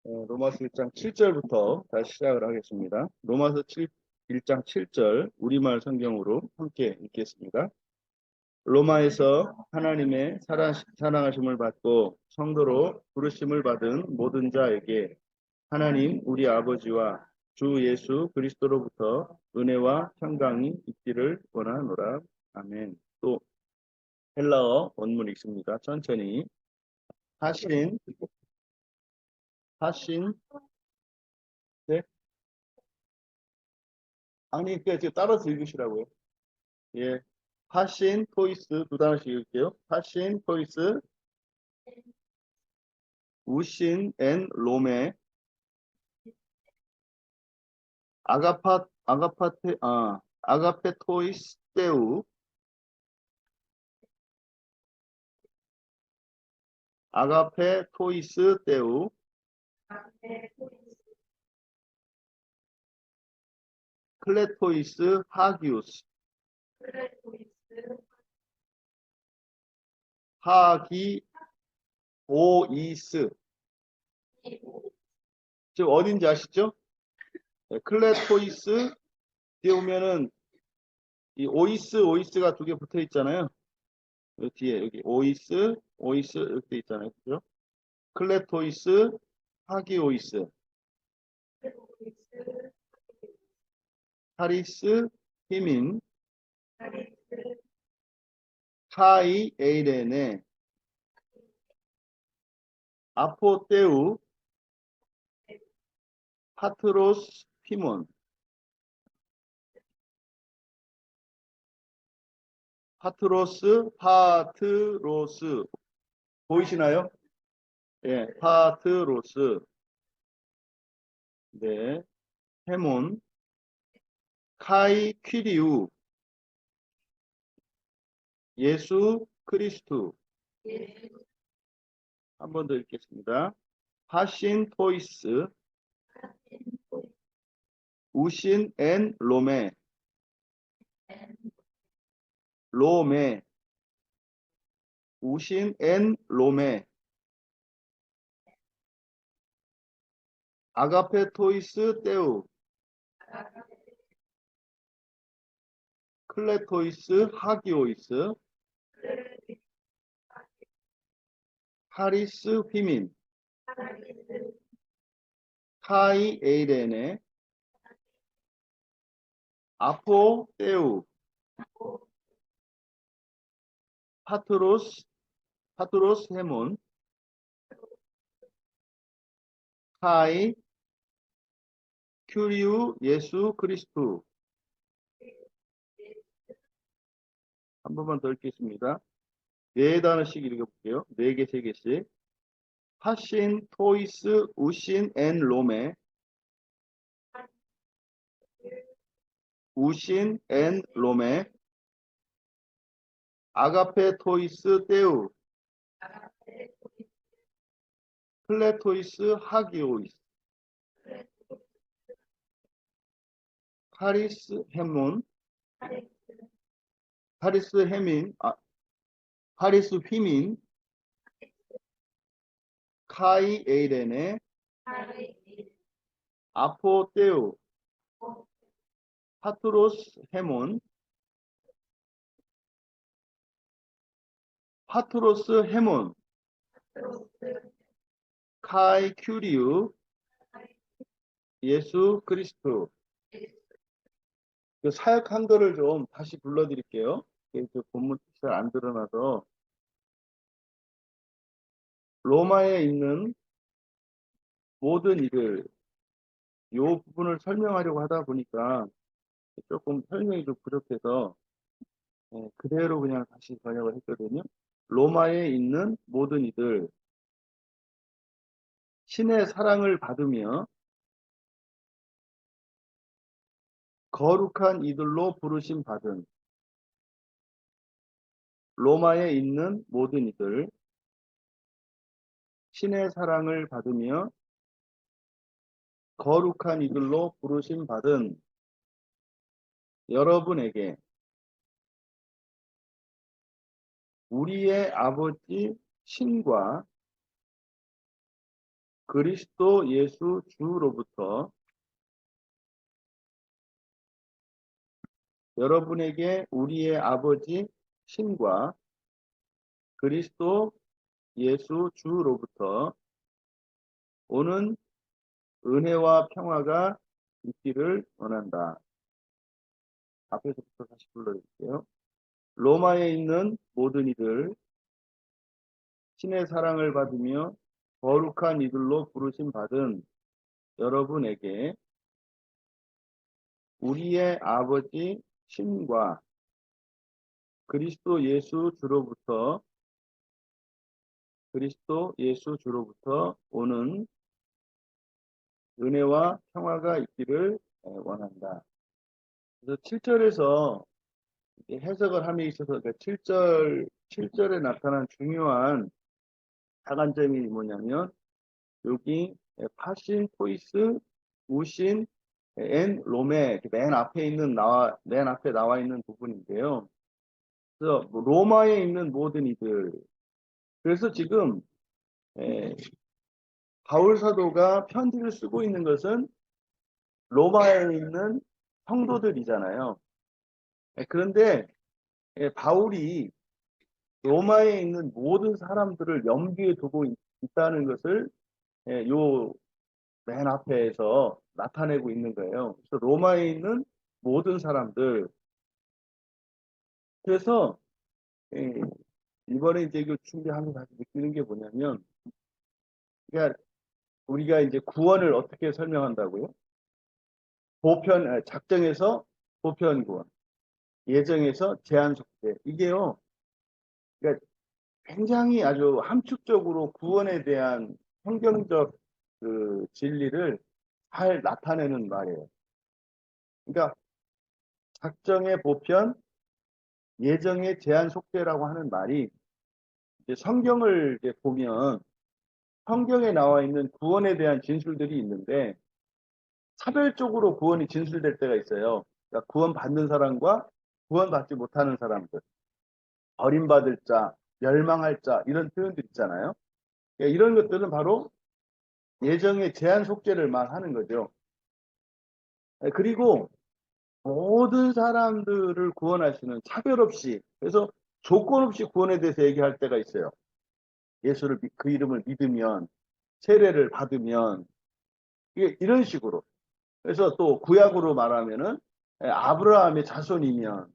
로마서 1장 7절부터 다시 시작을 하겠습니다. 로마서 1장 7절 우리말 성경으로 함께 읽겠습니다. 로마에서 하나님의 사랑하심을 받고 성도로 부르심을 받은 모든 자에게 하나님 우리 아버지와 주 예수 그리스도로부터 은혜와 평강이 있기를 원하노라. 아멘. 또 헬라어 원문 읽습니다. 천천히. 하신, 하신, 네? 아니, 지금 따라서 읽으시라고요. 예. 하신, 토이스 두 단어씩 읽을게요. 하신, 토이스, 우신, 앤, 로메, 아가페 토이스, 테우, 아가페 토이스, 테우, 클레토이스, 하기우스, 하기오이스. 지금 어딘지 아시죠? 네, 클레토이스, 뒤에 오면은 이 오이스가 두 개 붙어 있잖아요. 여기 뒤에, 여기 오이스 이렇게 있잖아요. 그죠? 클레토이스, 하기오이스, 하리스, 히민, 카이, 에이레네, 아포테우, 파트로스, 피몬, 파트로스, 보이시나요? 예, 파트로스, 네, 헤몬, 카이, 퀴리우, 예수, 크리스투. 한 번 더 읽겠습니다. 하신, 토이스, 우신, 앤, 로메, 우신, 앤, 로메, 아가페, 토이스, 테우, 클레토이스, 하기오이스, 하리스, 휘민, 카이, 에이레네, 아포테우, 파트로스, 헤몬, 카이, 큐리우, 예수, 크리스투. 한 번만 더 읽겠습니다. 네 단어씩 읽어볼게요. 네 개, 세 개씩. 하신, 토이스, 우신, 앤, 로메, 우신, 앤, 로메, 아가페, 토이스, 테우, 클레토이스, 하기오이스, 하리스, 헤몬, 하리스, 헤민, 하리스, 휘민, 카이, 에이레네, 아포테우, 파트로스, 헤몬, 파트로스, 헤몬, 카이, 큐리우, 예수, 그리스도. 그 사역 한글을 좀 다시 불러드릴게요. 그 본문 뜻이 잘 안 드러나서. 로마에 있는 모든 이들, 이 부분을 설명하려고 하다 보니까 조금 설명이 좀 부족해서 그대로 그냥 다시 번역을 했거든요. 로마에 있는 모든 이들, 신의 사랑을 받으며 거룩한 이들로 부르심 받은 로마에 있는 모든 이들, 신의 사랑을 받으며 거룩한 이들로 부르심 받은 여러분에게 우리의 아버지 신과 그리스도 예수 주로부터 여러분에게 우리의 아버지 신과 그리스도 예수 주로부터 오는 은혜와 평화가 있기를 원한다. 앞에서부터 다시 불러드릴게요. 로마에 있는 모든 이들, 신의 사랑을 받으며 거룩한 이들로 부르심 받은 여러분에게 우리의 아버지 신과 그리스도 예수 주로부터 오는 은혜와 평화가 있기를 원한다. 그래서 7절에서 해석을 함에 있어서 7절에 나타난 중요한 다관점이 뭐냐면 여기 파신, 토이스, 우신, 엔, 로메 맨 앞에 나와 있는 부분인데요. 그래서 뭐 로마에 있는 모든 이들. 그래서 지금 바울 사도가 편지를 쓰고 있는 것은 로마에 있는 성도들이잖아요. 그런데 바울이 로마에 있는 모든 사람들을 염두에 두고 있다는 것을 요 맨 앞에서 나타내고 있는 거예요. 그래서 로마에 있는 모든 사람들. 그래서 이번에 이제 그 준비하면서 느끼는 게 뭐냐면, 그러니까 우리가 이제 구원을 어떻게 설명한다고요? 작정에서 보편 구원, 예정에서 제한 속죄. 이게요, 그러니까 굉장히 아주 함축적으로 구원에 대한 성경적 그 진리를 잘 나타내는 말이에요. 그러니까 작정의 보편, 예정의 제한 속죄라고 하는 말이 이제 성경을 이제 보면 성경에 나와 있는 구원에 대한 진술들이 있는데 차별적으로 구원이 진술될 때가 있어요. 그러니까 구원받는 사람과 구원받지 못하는 사람들, 버림받을 자, 멸망할 자 이런 표현들 있잖아요. 그러니까 이런 것들은 바로 예정의 제한 속죄를 말하는 거죠. 그리고 모든 사람들을 구원하시는 차별 없이 그래서 조건 없이 구원에 대해서 얘기할 때가 있어요. 예수를 그 이름을 믿으면 세례를 받으면 이런 식으로 그래서 또 구약으로 말하면은 아브라함의 자손이면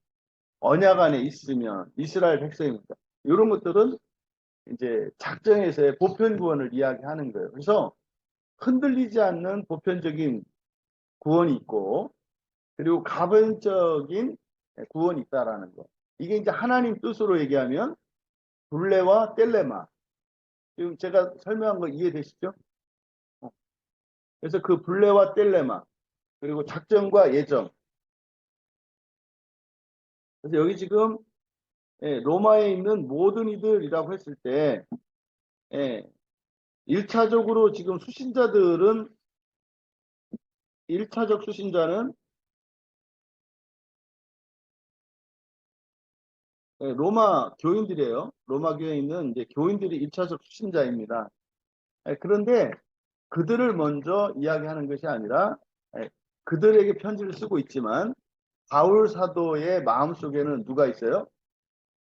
언약 안에 있으면 이스라엘 백성입니다. 이런 것들은 이제 작정에서의 보편 구원을 이야기하는 거예요. 그래서 흔들리지 않는 보편적인 구원이 있고 그리고 가변적인 구원이 있다라는 거. 이게 이제 하나님 뜻으로 얘기하면 블레와 텔레마. 지금 제가 설명한 거 이해되시죠? 그래서 그 블레와 텔레마 그리고 작정과 예정. 그래서 여기 지금 로마에 있는 모든 이들이라고 했을 때 1차적으로 지금 수신자들은 1차적 수신자는 로마 교인들이에요. 로마 교회에 있는 이제 교인들이 1차적 수신자입니다. 그런데 그들을 먼저 이야기하는 것이 아니라 그들에게 편지를 쓰고 있지만 바울 사도의 마음속에는 누가 있어요?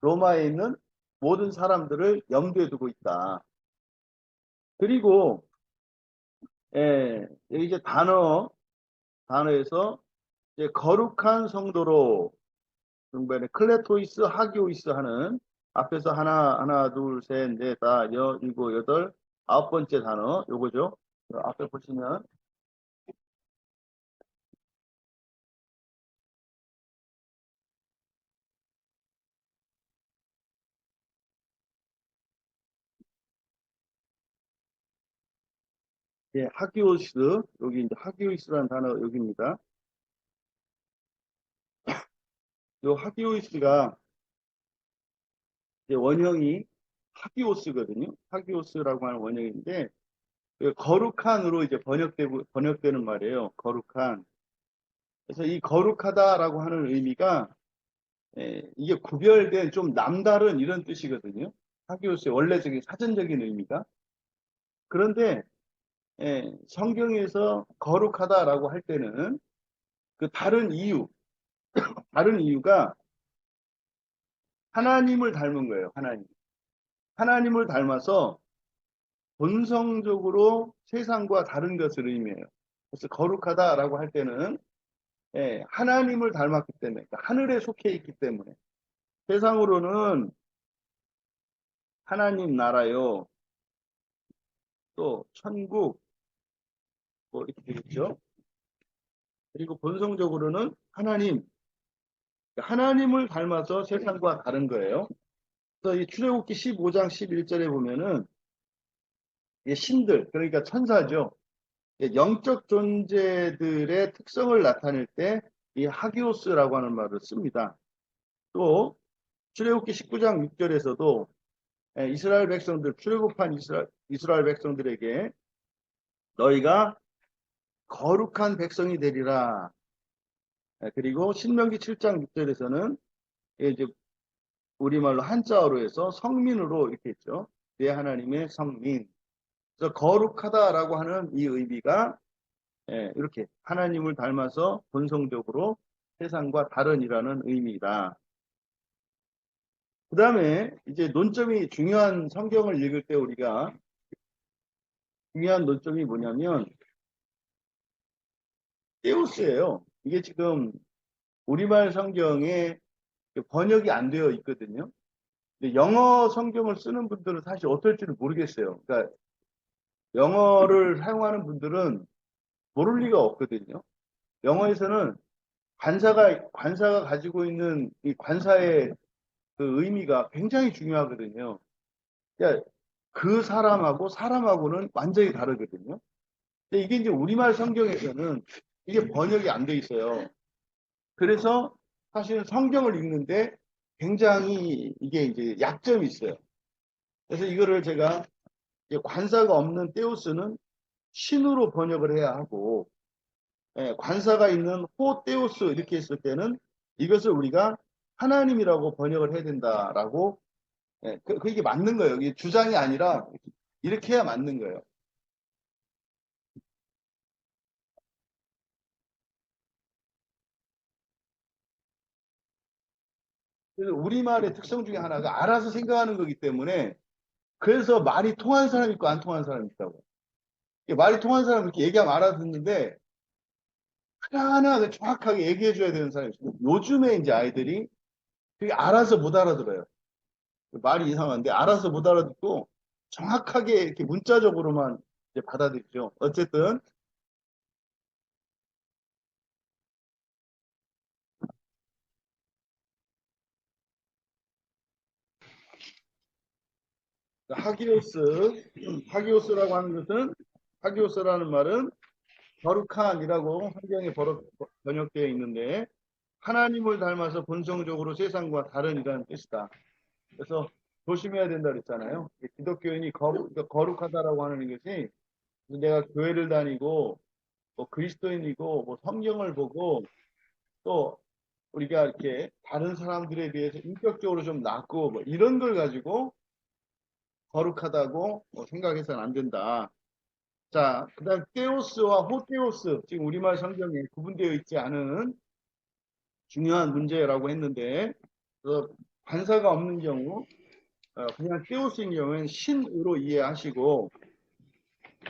로마에 있는 모든 사람들을 염두에 두고 있다. 그리고 여기 이제 단어에서 이제 거룩한 성도로 중간에 클레토이스, 하기오이스 하는 앞에서 하나, 둘, 셋, 넷, 다, 일곱, 여덟, 아홉 번째 단어 요거죠. 앞에 보시면 하기오이스 여기 이제 하기오이스라는 단어 여기입니다. 요 하기오이스가 이제 원형이 하기오스거든요. 하기오스라고 하는 원형인데 거룩한으로 이제 번역되는 말이에요. 거룩한. 그래서 이 거룩하다라고 하는 의미가 이게 구별된 좀 남다른 이런 뜻이거든요. 하기오스의 원래적인 사전적인 의미가. 그런데 성경에서 거룩하다라고 할 때는 그 다른 이유가 하나님을 닮은 거예요. 하나님을 닮아서 본성적으로 세상과 다른 것을 의미해요. 그래서 거룩하다라고 할 때는 하나님을 닮았기 때문에, 그러니까 하늘에 속해 있기 때문에 세상으로는 하나님 나라요, 또 천국 뭐 이렇게 되겠죠. 그리고 본성적으로는 하나님을 닮아서 세상과 다른 거예요. 그래서 이 출애굽기 15장 11절에 보면은 신들, 그러니까 천사죠. 영적 존재들의 특성을 나타낼 때 이 하기오스라고 하는 말을 씁니다. 또 출애굽기 19장 6절에서도 이스라엘 백성들, 출애굽한 이스라엘 백성들에게 너희가 거룩한 백성이 되리라. 그리고 신명기 7장 6절에서는 이제 우리말로 한자어로 해서 성민으로 이렇게 했죠. 내 하나님의 성민. 그래서 거룩하다라고 하는 이 의미가 이렇게 하나님을 닮아서 본성적으로 세상과 다른이라는 의미다. 그 다음에 이제 논점이 중요한 성경을 읽을 때 우리가 중요한 논점이 뭐냐면 테오스예요. 이게 지금 우리말 성경에 번역이 안 되어 있거든요. 근데 영어 성경을 쓰는 분들은 사실 어떨지는 모르겠어요. 그러니까 영어를 사용하는 분들은 모를 리가 없거든요. 영어에서는 관사가 가지고 있는 이 관사의 그 의미가 굉장히 중요하거든요. 그러니까 그 사람하고는 완전히 다르거든요. 근데 이게 이제 우리말 성경에서는 이게 번역이 안 돼 있어요. 그래서 사실은 성경을 읽는데 굉장히 이게 이제 약점이 있어요. 그래서 이거를 제가 관사가 없는 테오스는 신으로 번역을 해야 하고, 관사가 있는 호테오스 이렇게 했을 때는 이것을 우리가 하나님이라고 번역을 해야 된다라고, 그게 맞는 거예요. 이게 주장이 아니라 이렇게 해야 맞는 거예요. 그래서 우리말의 특성 중에 하나가 알아서 생각하는 거기 때문에 그래서 말이 통하는 사람이 있고 안 통하는 사람이 있다고. 말이 통하는 사람은 이렇게 얘기하면 알아듣는데 하나하나 정확하게 얘기해 줘야 되는 사람이 있어요. 요즘에 이제 아이들이 그게 알아서 못 알아들어요. 말이 이상한데 알아서 못 알아듣고 정확하게 이렇게 문자적으로만 이제 받아들이죠. 어쨌든 하기오스, 하기오스라고 하는 것은 하기오스라는 말은 거룩한이라고 성경에 번역되어 있는데 하나님을 닮아서 본성적으로 세상과 다른이라는 뜻이다. 그래서 조심해야 된다 그랬잖아요. 기독교인이 거룩하다라고 하는 것이 내가 교회를 다니고 뭐 그리스도인이고 뭐 성경을 보고 또 우리가 이렇게 다른 사람들에 비해서 인격적으로 좀 낫고 뭐 이런 걸 가지고 거룩하다고 생각해서는 안 된다. 자, 그다음 테오스와 호테오스 지금 우리말 성경에 구분되어 있지 않은 중요한 문제라고 했는데 관사가 없는 경우 그냥 테오스인 경우에는 신으로 이해하시고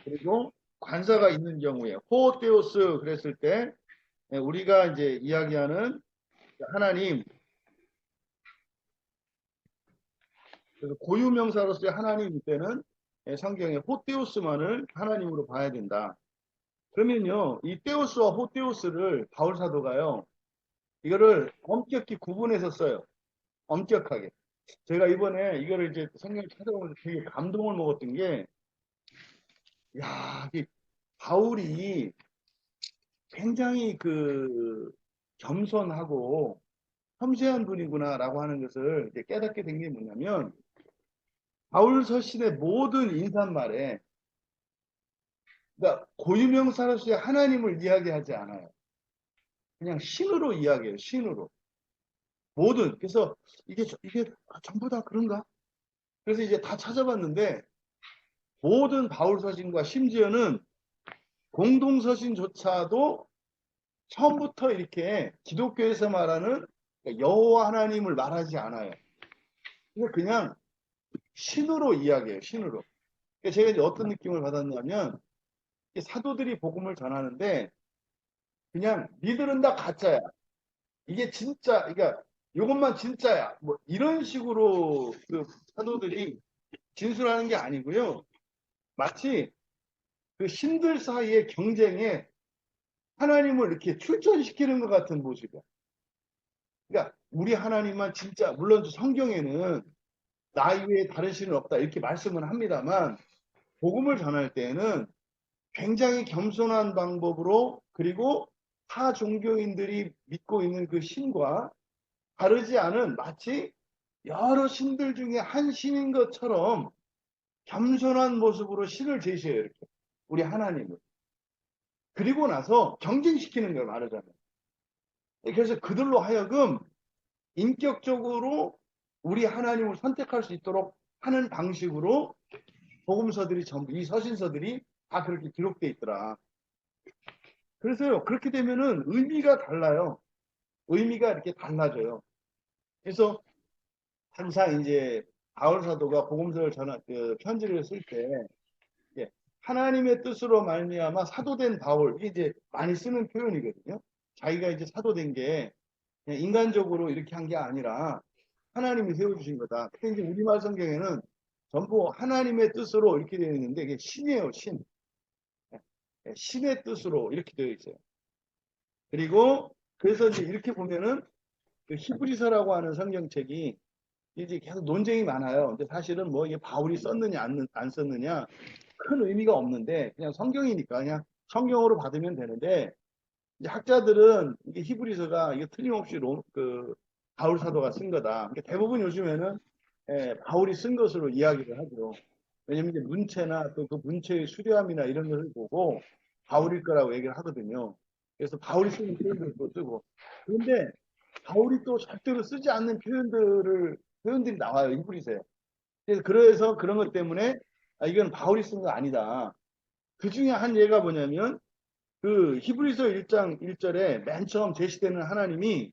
그리고 관사가 있는 경우에 호테오스 그랬을 때 우리가 이제 이야기하는 하나님 그래서 고유명사로서의 하나님 때는 성경의 호테오스만을 하나님으로 봐야 된다. 그러면요, 이 테오스와 호테오스를 바울 사도가요, 이거를 엄격히 구분해서 써요. 엄격하게. 제가 이번에 이거를 이제 성경을 찾아보면서 되게 감동을 먹었던 게, 야, 이 바울이 굉장히 그 겸손하고 섬세한 분이구나라고 하는 것을 이제 깨닫게 된 게 뭐냐면, 바울 서신의 모든 인사말에 그러니까 고유명사로서의 하나님을 이야기하지 않아요. 그냥 신으로 이야기해요. 신으로. 모든. 그래서 이게 전부 다 그런가? 그래서 이제 다 찾아봤는데 모든 바울 서신과 심지어는 공동서신조차도 처음부터 이렇게 기독교에서 말하는 여호와 하나님을 말하지 않아요. 그냥 신으로 이야기해요. 신으로. 제가 이제 어떤 느낌을 받았냐면 사도들이 복음을 전하는데 그냥 니들은 다 가짜야. 이게 진짜, 그러니까 이것만 진짜야. 뭐 이런 식으로 그 사도들이 진술하는 게 아니고요. 마치 그 신들 사이의 경쟁에 하나님을 이렇게 출전시키는 것 같은 모습이야. 그러니까 우리 하나님만 진짜, 물론 성경에는 나 이외에 다른 신은 없다 이렇게 말씀은 합니다만 복음을 전할 때에는 굉장히 겸손한 방법으로 그리고 타 종교인들이 믿고 있는 그 신과 다르지 않은 마치 여러 신들 중에 한 신인 것처럼 겸손한 모습으로 신을 제시해요. 이렇게 우리 하나님을. 그리고 나서 경쟁시키는 걸 말하자면. 그래서 그들로 하여금 인격적으로 우리 하나님을 선택할 수 있도록 하는 방식으로 복음서들이 전부 이 서신서들이 다 그렇게 기록되어 있더라. 그래서요. 그렇게 되면은 의미가 달라요. 의미가 이렇게 달라져요. 그래서 항상 이제 바울 사도가 복음서를 편지를 쓸 때 하나님의 뜻으로 말미암아 사도된 바울 이게 이제 많이 쓰는 표현이거든요. 자기가 이제 사도된 게 인간적으로 이렇게 한 게 아니라 하나님이 세워주신 거다. 근데 이제 우리말 성경에는 전부 하나님의 뜻으로 이렇게 되어 있는데 이게 신이에요, 신. 신의 뜻으로 이렇게 되어 있어요. 그리고 그래서 이제 이렇게 보면은 그 히브리서라고 하는 성경책이 이제 계속 논쟁이 많아요. 근데 사실은 뭐 이게 바울이 썼느냐 안 썼느냐 큰 의미가 없는데 그냥 성경이니까 그냥 성경으로 받으면 되는데 이제 학자들은 이게 히브리서가 이게 틀림없이 바울 사도가 쓴 거다. 그러니까 대부분 요즘에는 바울이 쓴 것으로 이야기를 하죠. 왜냐면 이제 문체나 또 그 문체의 수려함이나 이런 것을 보고 바울일 거라고 얘기를 하거든요. 그래서 바울이 쓰는 표현들도 쓰고. 그런데 바울이 또 절대로 쓰지 않는 표현들이 나와요. 히브리서에. 그래서 그런 것 때문에 이건 바울이 쓴 거 아니다. 그 중에 한 예가 뭐냐면 그 히브리서 1장 1절에 맨 처음 제시되는 하나님이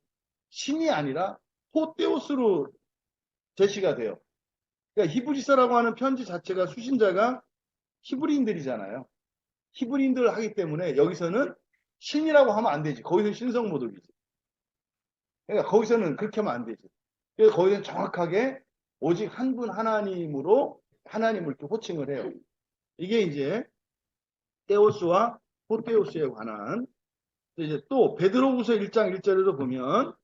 신이 아니라 호데오스로 제시가 돼요. 그러니까 히브리서라고 하는 편지 자체가 수신자가 히브리인들이잖아요. 히브리인들을 하기 때문에 여기서는 신이라고 하면 안 되지. 거기서 신성모독이지. 그러니까 거기서는 그렇게 하면 안 되지. 그래서 거기서는 정확하게 오직 한 분 하나님으로 하나님을 또 호칭을 해요. 이게 이제 테오스와 호테오스에 관한 이제 또 베드로후서 1장 1절에도 보면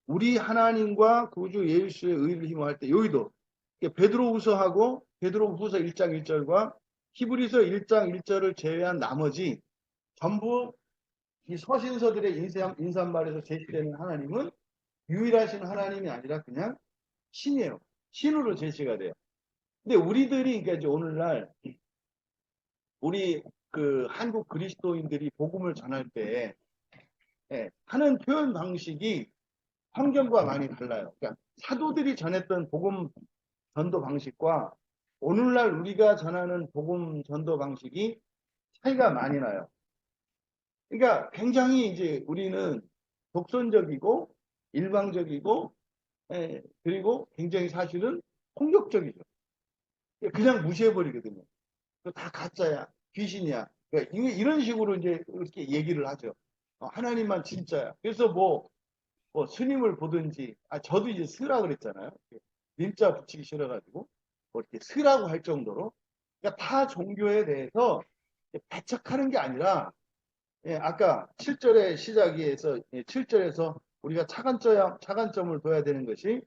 우리 하나님과 구주 예수의 의를 힘을 때 여기도 베드로후서하고 베드로후서 1장 1절과 히브리서 1장 1절을 제외한 나머지 전부 이 서신서들의 인사말에서 제시되는 하나님은 유일하신 하나님이 아니라 그냥 신이에요. 신으로 제시가 돼요. 근데 우리들이 그러니까 이제 오늘날 우리 그 한국 그리스도인들이 복음을 전할 때 하는 표현 방식이 성경과 많이 달라요. 그러니까 사도들이 전했던 복음 전도 방식과 오늘날 우리가 전하는 복음 전도 방식이 차이가 많이 나요. 그러니까 굉장히 이제 우리는 독선적이고 일방적이고 그리고 굉장히 사실은 폭력적이죠. 그냥 무시해버리거든요. 다 가짜야, 귀신이야. 그러니까 이런 식으로 이제 이렇게 얘기를 하죠. 하나님만 진짜야. 그래서 뭐 스님을 보든지, 저도 이제 스라 그랬잖아요. 님자 붙이기 싫어가지고, 뭐 이렇게 스라고 할 정도로. 그러니까 타 종교에 대해서 배척하는 게 아니라, 아까 7절의 시작에서, 7절에서 우리가 차관점을 둬야 되는 것이,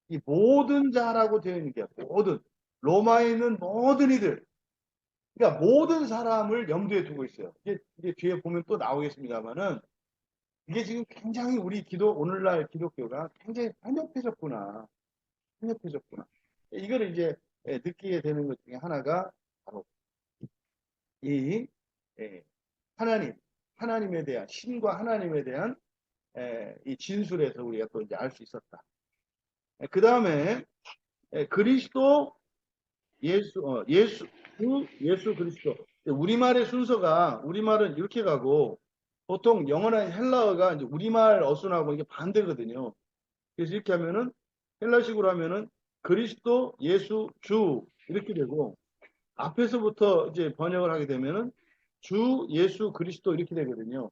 이 모든 자라고 되어 있는 게, 모든, 로마에 있는 모든 이들, 그러니까 모든 사람을 염두에 두고 있어요. 이게 뒤에 보면 또 나오겠습니다만은, 이게 지금 굉장히 오늘날 기독교가 굉장히 편협해졌구나. 편협해졌구나. 이거를 이제 느끼게 되는 것 중에 하나가 바로 이 하나님에 대한, 신과 하나님에 대한 이 진술에서 우리가 또 이제 알 수 있었다. 그 다음에 그리스도 예수 그리스도. 우리말의 순서가, 우리말은 이렇게 가고, 보통 영어나 헬라어가 이제 우리말 어순하고 이게 반대거든요. 그래서 이렇게 하면은, 헬라식으로 하면은, 그리스도, 예수, 주, 이렇게 되고, 앞에서부터 이제 번역을 하게 되면은, 주, 예수, 그리스도 이렇게 되거든요.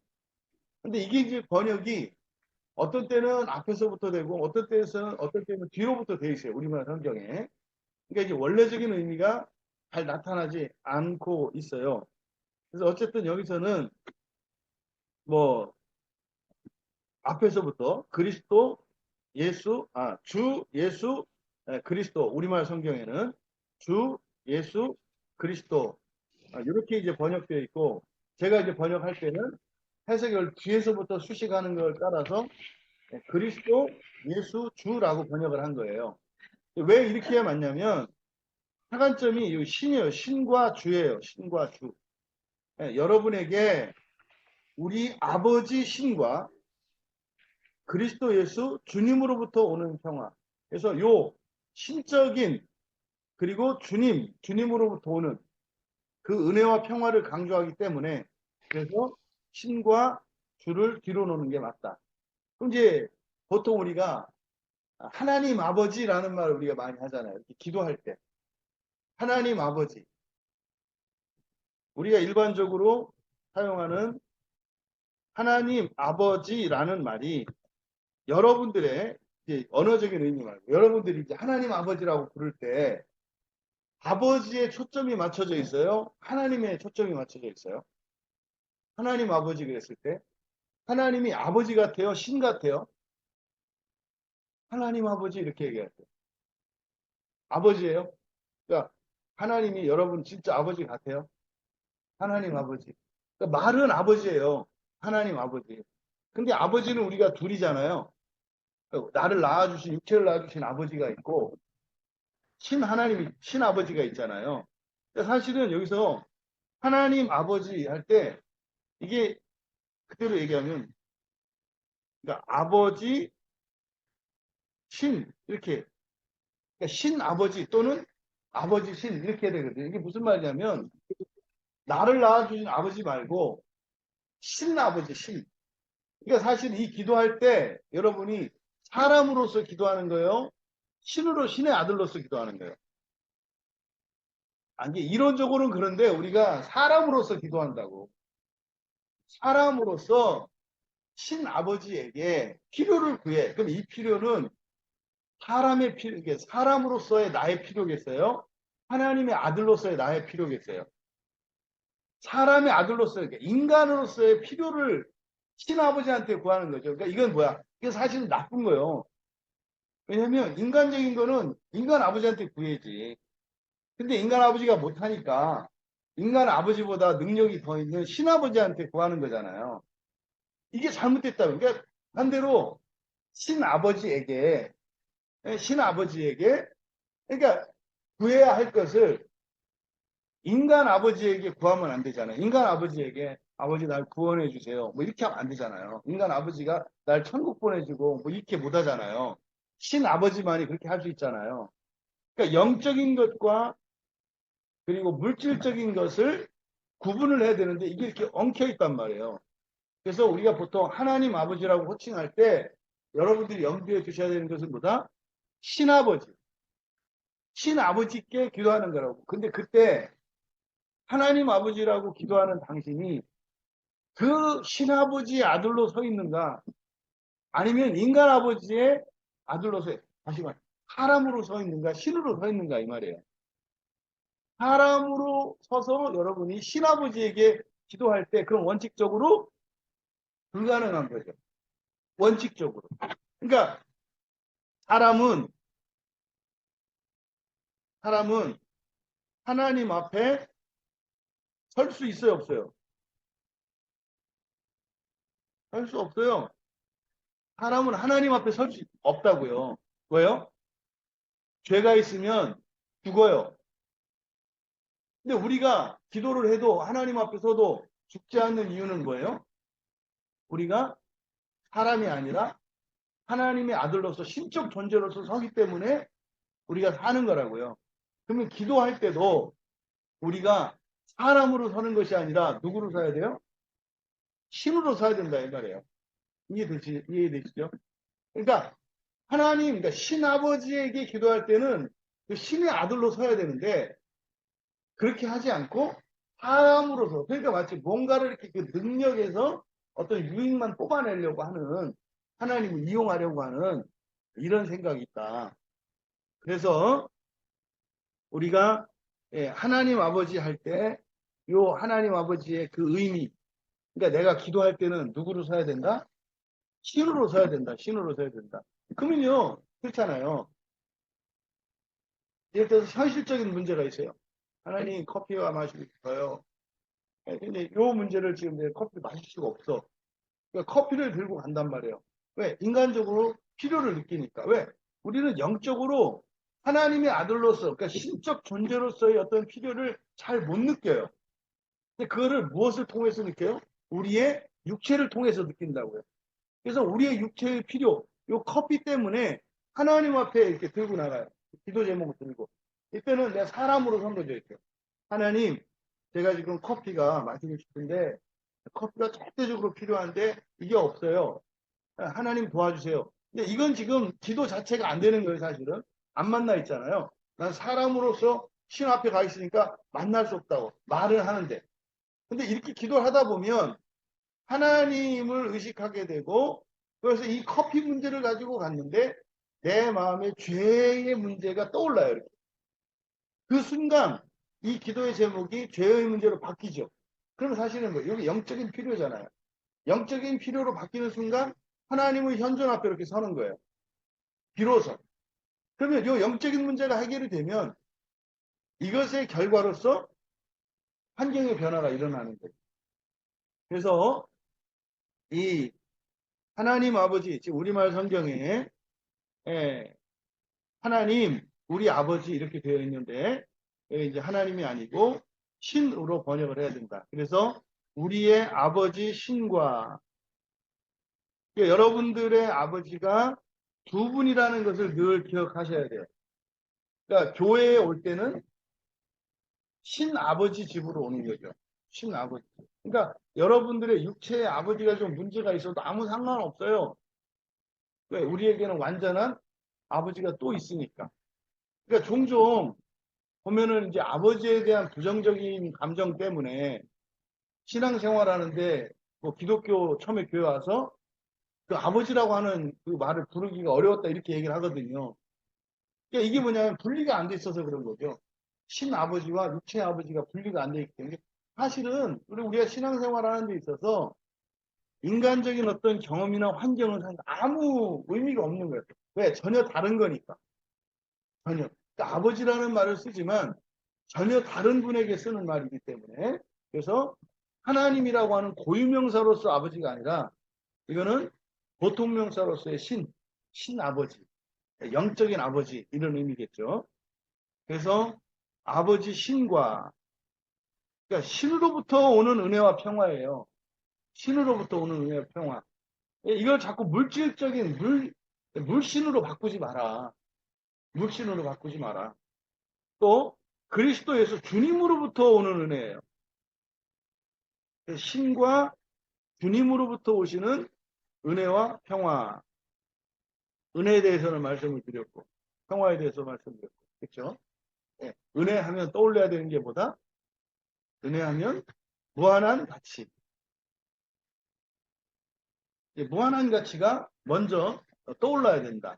근데 이게 이제 번역이 어떤 때는 앞에서부터 되고, 어떤 때는 뒤로부터 되어 있어요. 우리말 성경에. 그러니까 이제 원래적인 의미가 잘 나타나지 않고 있어요. 그래서 어쨌든 여기서는 뭐 앞에서부터 그리스도, 예수, 주, 예수, 그리스도, 우리말 성경에는 주, 예수, 그리스도, 이렇게 이제 번역되어 있고, 제가 이제 번역할 때는 해석을 뒤에서부터 수식하는 걸 따라서 그리스도, 예수, 주라고 번역을 한 거예요. 왜 이렇게 해야 맞냐면, 차관점이 이 신이에요. 신과 주예요. 신과 주. 여러분에게 우리 아버지 신과 그리스도 예수 주님으로부터 오는 평화. 그래서 요 신적인 그리고 주님으로부터 오는 그 은혜와 평화를 강조하기 때문에 그래서 신과 주를 뒤로 놓는 게 맞다. 그럼 이제 보통 우리가 하나님 아버지라는 말을 우리가 많이 하잖아요. 이렇게 기도할 때. 하나님 아버지. 우리가 일반적으로 사용하는 하나님 아버지라는 말이 여러분들의 이제 언어적인 의미 말고 여러분들이 이제 하나님 아버지라고 부를 때 아버지의 초점이 맞춰져 있어요? 하나님의 초점이 맞춰져 있어요? 하나님 아버지 그랬을 때 하나님이 아버지 같아요? 신 같아요? 하나님 아버지 이렇게 얘기하세요. 아버지예요? 그러니까 하나님이 여러분 진짜 아버지 같아요? 하나님 아버지. 그러니까 말은 아버지예요. 하나님 아버지. 근데 아버지는 우리가 둘이잖아요. 나를 낳아주신 육체를 낳아주신 아버지가 있고 신 하나님이 신 아버지가 있잖아요. 사실은 여기서 하나님 아버지 할 때 이게 그대로 얘기하면 그러니까 아버지 신 이렇게 그러니까 신 아버지 또는 아버지 신 이렇게 해야 되거든요. 이게 무슨 말이냐면 나를 낳아주신 아버지 말고 신 아버지 신. 그러니까 사실 이 기도할 때 여러분이 사람으로서 기도하는 거예요. 신으로 신의 아들로서 기도하는 거예요. 아니 이론적으로는 그런데 우리가 사람으로서 기도한다고. 사람으로서 신아버지에게 필요를 구해. 그럼 이 필요는 사람의 필요, 사람으로서의 나의 필요겠어요? 하나님의 아들로서의 나의 필요겠어요? 사람의 아들로서의, 인간으로서의 필요를 신아버지한테 구하는 거죠. 그러니까 이건 뭐야? 이게 사실은 나쁜 거예요. 왜냐면 인간적인 거는 인간 아버지한테 구해야지. 근데 인간 아버지가 못하니까 인간 아버지보다 능력이 더 있는 신아버지한테 구하는 거잖아요. 이게 잘못됐다. 그러니까 반대로 신아버지에게 신아버지에게 그러니까 구해야 할 것을 인간 아버지에게 구하면 안 되잖아요. 인간 아버지에게 아버지 날 구원해 주세요. 뭐 이렇게 하면 안 되잖아요. 인간 아버지가 날 천국 보내주고 뭐 이렇게 못 하잖아요. 신아버지만이 그렇게 할 수 있잖아요. 그러니까 영적인 것과 그리고 물질적인 것을 구분을 해야 되는데 이게 이렇게 엉켜 있단 말이에요. 그래서 우리가 보통 하나님 아버지라고 호칭할 때 여러분들이 염두에 두셔야 되는 것은 뭐다? 신아버지. 신아버지께 기도하는 거라고. 근데 그때 하나님 아버지라고 기도하는 당신이 그 신아버지의 아들로 서 있는가? 아니면 인간 아버지의 아들로 다시 말, 사람으로 서 있는가? 신으로 서 있는가? 이 말이에요. 사람으로 서서 여러분이 신아버지에게 기도할 때 그럼 원칙적으로 불가능한 거죠. 원칙적으로. 그러니까 사람은 하나님 앞에 설 수 있어요, 없어요? 설 수 없어요. 사람은 하나님 앞에 설 수 없다고요. 왜요? 죄가 있으면 죽어요. 근데 우리가 기도를 해도 하나님 앞에 서도 죽지 않는 이유는 뭐예요? 우리가 사람이 아니라 하나님의 아들로서 신적 존재로서 서기 때문에 우리가 사는 거라고요. 그러면 기도할 때도 우리가 사람으로 서는 것이 아니라 누구로 서야 돼요? 신으로 서야 된다 이 말이에요. 이해되시죠? 그러니까 하나님, 그러니까 신아버지에게 기도할 때는 그 신의 아들로 서야 되는데 그렇게 하지 않고 사람으로서, 그러니까 마치 뭔가를 이렇게 그 능력에서 어떤 유익만 뽑아내려고 하는, 하나님을 이용하려고 하는 이런 생각이 있다. 그래서 우리가 하나님 아버지 할 때 요 하나님 아버지의 그 의미, 그러니까 내가 기도할 때는 누구로 서야 된다? 신으로 서야 된다. 신으로 서야 된다. 그러면요, 그렇잖아요. 예를 들어서 현실적인 문제가 있어요. 하나님 커피가 마시고 싶어요. 근데 이 문제를 지금 내가 커피를 마실 수가 없어. 그러니까 커피를 들고 간단 말이에요. 왜? 인간적으로 필요를 느끼니까. 왜? 우리는 영적으로 하나님의 아들로서, 그러니까 신적 존재로서의 어떤 필요를 잘 못 느껴요. 근데 그거를 무엇을 통해서 느껴요? 우리의 육체를 통해서 느낀다고요. 그래서 우리의 육체의 필요, 요 커피 때문에 하나님 앞에 이렇게 들고 나가요. 기도 제목을 들고. 이때는 내가 사람으로 선 거죠, 이렇게. 하나님, 제가 지금 커피가 마시고 싶은데, 커피가 절대적으로 필요한데, 이게 없어요. 하나님 도와주세요. 근데 이건 지금 기도 자체가 안 되는 거예요, 사실은. 안 만나 있잖아요. 난 사람으로서 신 앞에 가 있으니까 만날 수 없다고 말을 하는데. 근데 이렇게 기도를 하다 보면 하나님을 의식하게 되고, 그래서 이 커피 문제를 가지고 갔는데, 내 마음에 죄의 문제가 떠올라요, 이렇게. 그 순간, 이 기도의 제목이 죄의 문제로 바뀌죠. 그럼 사실은 뭐, 여기 영적인 필요잖아요. 영적인 필요로 바뀌는 순간, 하나님의 현존 앞에 이렇게 서는 거예요. 비로소. 그러면 이 영적인 문제가 해결이 되면, 이것의 결과로서 환경의 변화가 일어나는 거예요. 그래서, 이 하나님 아버지, 즉 우리말 성경에 예, 하나님, 우리 아버지 이렇게 되어 있는데 이제 하나님이 아니고 신으로 번역을 해야 된다. 그래서 우리의 아버지 신과, 그러니까 여러분들의 아버지가 두 분이라는 것을 늘 기억하셔야 돼요. 그러니까 교회에 올 때는 신아버지 집으로 오는 거죠. 신아버지. 그러니까 여러분들의 육체의 아버지가 좀 문제가 있어도 아무 상관없어요. 왜? 우리에게는 완전한 아버지가 또 있으니까. 그러니까 종종 보면은 이제 아버지에 대한 부정적인 감정 때문에 신앙생활하는데 뭐 기독교 처음에 교회 와서 그 아버지라고 하는 그 말을 부르기가 어려웠다 이렇게 얘기를 하거든요. 그러니까 이게 뭐냐면 분리가 안 돼 있어서 그런 거죠. 신아버지와 육체 아버지가 분리가 안 돼 있기 때문에 사실은 우리가 신앙생활하는 데 있어서 인간적인 어떤 경험이나 환경은 아무 의미가 없는 거예요. 왜? 전혀 다른 거니까. 전혀. 그러니까 아버지라는 말을 쓰지만 전혀 다른 분에게 쓰는 말이기 때문에 그래서 하나님이라고 하는 고유명사로서 아버지가 아니라 이거는 보통명사로서의 신아버지, 영적인 아버지 이런 의미겠죠. 그래서 아버지 신과 그러니까 신으로부터 오는 은혜와 평화예요. 신으로부터 오는 은혜와 평화. 이걸 자꾸 물질적인 물신으로 바꾸지 마라. 물신으로 바꾸지 마라. 또 그리스도에서 주님으로부터 오는 은혜예요. 신과 주님으로부터 오시는 은혜와 평화. 은혜에 대해서는 말씀을 드렸고 평화에 대해서 말씀드렸고 그렇죠? 네. 은혜하면 떠올려야 되는 게 뭐다? 은혜하면 무한한 가치. 무한한 가치가 먼저 떠올라야 된다.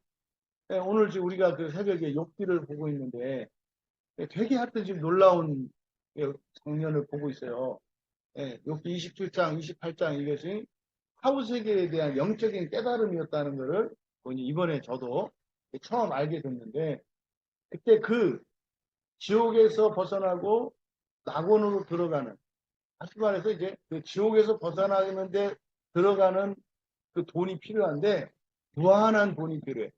네. 오늘 지금 우리가 그 새벽에 욥기를 보고 있는데 되게 하여튼 지금 놀라운 장면을 보고 있어요. 욥기 27장, 28장 이것이 하우 세계에 대한 영적인 깨달음이었다는 것을 이번에 저도 처음 알게 됐는데 그때 그 지옥에서 벗어나고 낙원으로 들어가는 다시 말해서 이제 그 지옥에서 벗어나는데 들어가는 그 돈이 필요한데 무한한 돈이 필요해.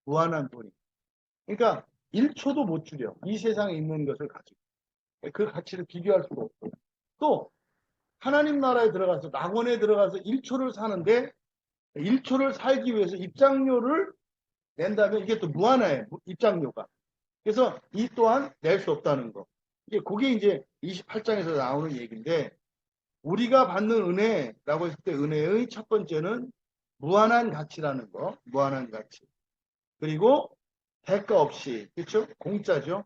무한한 돈이. 그러니까 1초도 못 줄여. 이 세상에 있는 것을 가지고. 그 가치를 비교할 수가 없고. 또 하나님 나라에 들어가서 낙원에 들어가서 1초를 사는데 1초를 살기 위해서 입장료를 낸다면 이게 또 무한해요. 입장료가. 그래서 이 또한 낼 수 없다는 거. 그게 이제 28장에서 나오는 얘기인데, 우리가 받는 은혜라고 했을 때 은혜의 첫 번째는 무한한 가치라는 거, 무한한 가치. 그리고 대가 없이, 그렇죠? 공짜죠.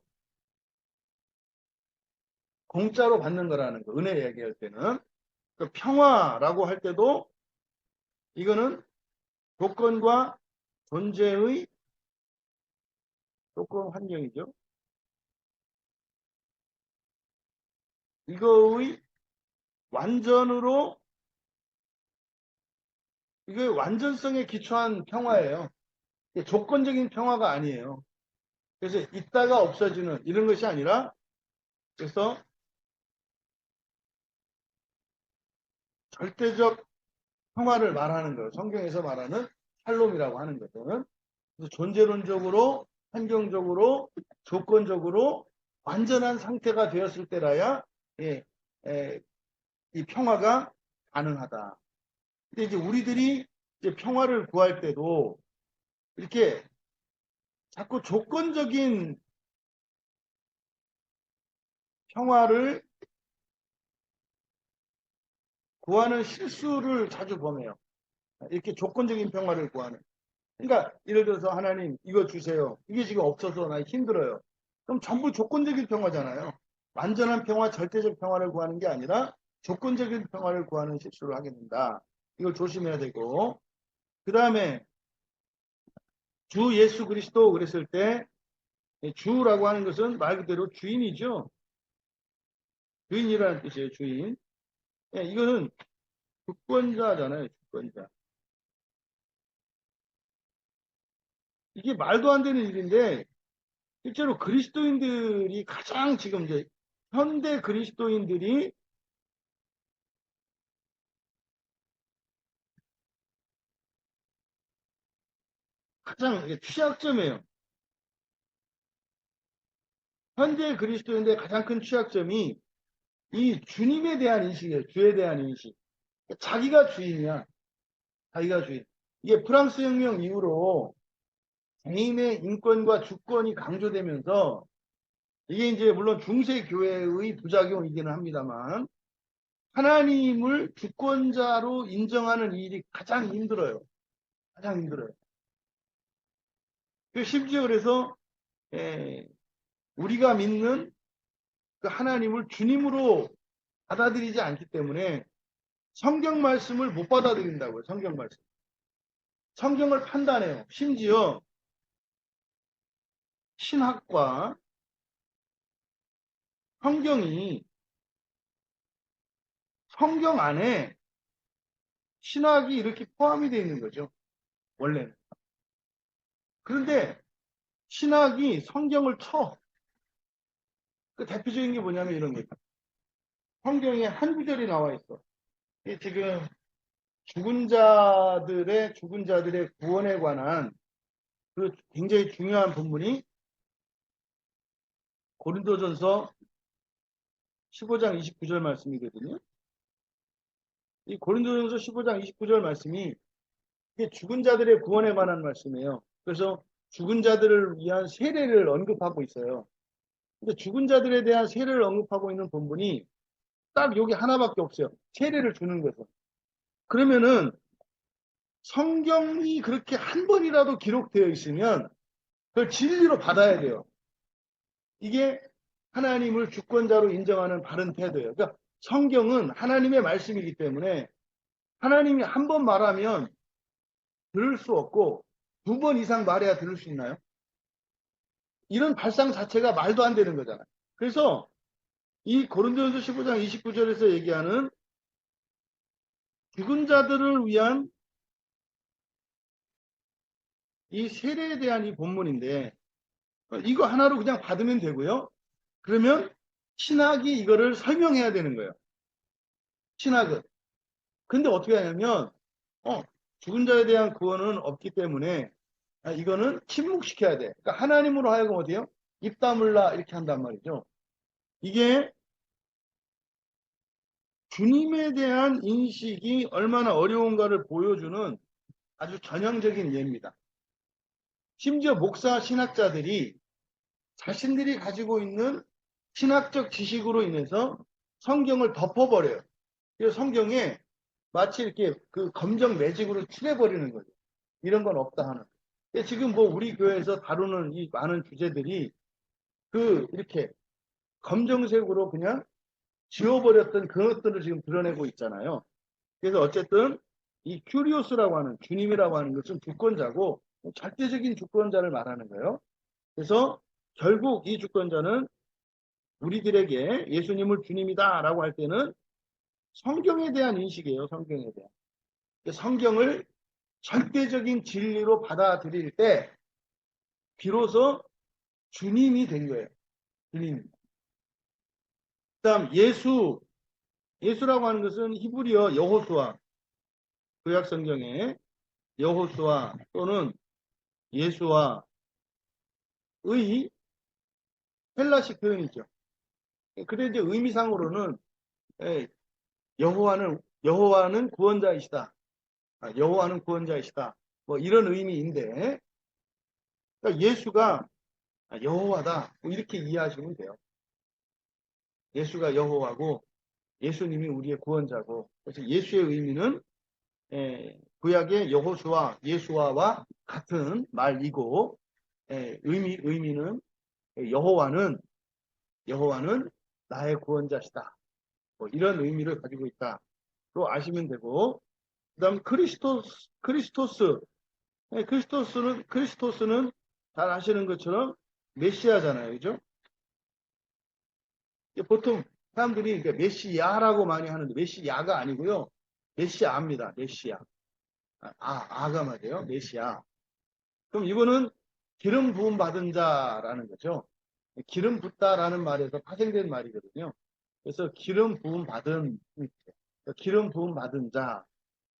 공짜로 받는 거라는 거, 은혜 얘기할 때는. 그 평화라고 할 때도 이거는 조건과 존재의 조건 환경이죠. 이거의 완전으로, 이게 완전성에 기초한 평화예요. 조건적인 평화가 아니에요. 그래서 있다가 없어지는 이런 것이 아니라, 그래서 절대적 평화를 말하는 거예요. 성경에서 말하는 샬롬이라고 하는 것은. 그래서 존재론적으로, 환경적으로, 조건적으로 완전한 상태가 되었을 때라야 예, 이 평화가 가능하다. 근데 이제 우리들이 이제 평화를 구할 때도 이렇게 자꾸 조건적인 평화를 구하는 실수를 자주 범해요. 이렇게 조건적인 평화를 구하는. 그러니까 예를 들어서 하나님 이거 주세요. 이게 지금 없어서 나 힘들어요. 그럼 전부 조건적인 평화잖아요. 완전한 평화, 절대적 평화를 구하는 게 아니라 조건적인 평화를 구하는 실수를 하게 된다. 이걸 조심해야 되고, 그 다음에 주 예수 그리스도 그랬을 때 주라고 하는 것은 말 그대로 주인이죠. 주인이라는 뜻이에요. 주인. 이거는 주권자잖아요. 주권자. 이게 말도 안 되는 일인데 실제로 그리스도인들이 가장 지금 이제 현대 그리스도인들이 가장 취약점이에요. 현대 그리스도인들의 가장 큰 취약점이 이 주님에 대한 인식이에요. 주에 대한 인식. 자기가 주인이야. 자기가 주인. 이게 프랑스 혁명 이후로 개인의 인권과 주권이 강조되면서 이게 이제 물론 중세 교회의 부작용이기는 합니다만 하나님을 주권자로 인정하는 일이 가장 힘들어요. 가장 힘들어요. 심지어 그래서 우리가 믿는 그 하나님을 주님으로 받아들이지 않기 때문에 성경 말씀을 못 받아들인다고요. 성경 말씀. 성경을 판단해요. 심지어 신학과 성경이 성경 안에 신학이 이렇게 포함이 되어 있는 거죠. 원래는. 그런데 신학이 성경을 쳐. 그 대표적인 게 뭐냐면 이런 거죠. 성경에 한 구절이 나와 있어. 이게 지금 죽은 자들의 구원에 관한 그 굉장히 중요한 본문이 고린도전서 15장 29절 말씀이거든요. 이 고린도전서 15장 29절 말씀이 이게 죽은 자들의 구원에 관한 말씀이에요. 그래서 죽은 자들을 위한 세례를 언급하고 있어요. 근데 죽은 자들에 대한 세례를 언급하고 있는 본문이 딱 여기 하나밖에 없어요. 세례를 주는 것은. 그러면은 성경이 그렇게 한 번이라도 기록되어 있으면 그걸 진리로 받아야 돼요. 이게 하나님을 주권자로 인정하는 바른 태도예요. 그러니까 성경은 하나님의 말씀이기 때문에 하나님이 한 번 말하면 들을 수 없고 두 번 이상 말해야 들을 수 있나요? 이런 발상 자체가 말도 안 되는 거잖아요. 그래서 이 고린도전서 15장 29절에서 얘기하는 죽은 자들을 위한 이 세례에 대한 이 본문인데 이거 하나로 그냥 받으면 되고요. 그러면 신학이 이거를 설명해야 되는 거예요. 신학은. 근데 어떻게 하냐면 죽은 자에 대한 구원은 없기 때문에 이거는 침묵시켜야 돼. 그러니까 하나님으로 하여금 어디요? 입 다물라 이렇게 한단 말이죠. 이게 주님에 대한 인식이 얼마나 어려운가를 보여주는 아주 전형적인 예입니다. 심지어 목사 신학자들이 자신들이 가지고 있는 신학적 지식으로 인해서 성경을 덮어버려요. 그래서 성경에 마치 이렇게 그 검정 매직으로 칠해버리는 거죠. 이런 건 없다 하는. 지금 뭐 우리 교회에서 다루는 이 많은 주제들이 이렇게 검정색으로 그냥 지워버렸던 그것들을 지금 드러내고 있잖아요. 그래서 어쨌든 이 큐리오스라고 하는 주님이라고 하는 것은 주권자고 절대적인 주권자를 말하는 거예요. 그래서 결국 이 주권자는 우리들에게 예수님을 주님이다라고 할 때는 성경에 대한 인식이에요. 성경에 대한. 성경을 절대적인 진리로 받아들일 때 비로소 주님이 된 거예요. 주님. 그다음 예수라고 하는 것은 히브리어 여호수아, 구약 성경에 여호수아 또는 예수와의 헬라식 표현이죠. 그런데 이제 의미상으로는 여호와는 구원자이시다. 여호와는 구원자이시다. 뭐 이런 의미인데 그러니까 예수가 여호와다. 뭐 이렇게 이해하시면 돼요. 예수가 여호와고 예수님이 우리의 구원자고 그래서 예수의 의미는 구약의 여호수아, 예수와와 같은 말이고 의미는 여호와는 나의 구원자시다. 뭐 이런 의미를 가지고 있다로 아시면 되고 그다음 크리스토스 크리스토스는 잘 아시는 것처럼 메시아잖아요, 그죠? 보통 사람들이 메시아라고 많이 하는데 메시아가 아니고요, 메시아입니다. 메시아. 아가 말이에요, 메시아. 그럼 이거는 기름 부음 받은 자라는 거죠. 기름 붓다라는 말에서 파생된 말이거든요. 그래서 기름 부음 받은 자.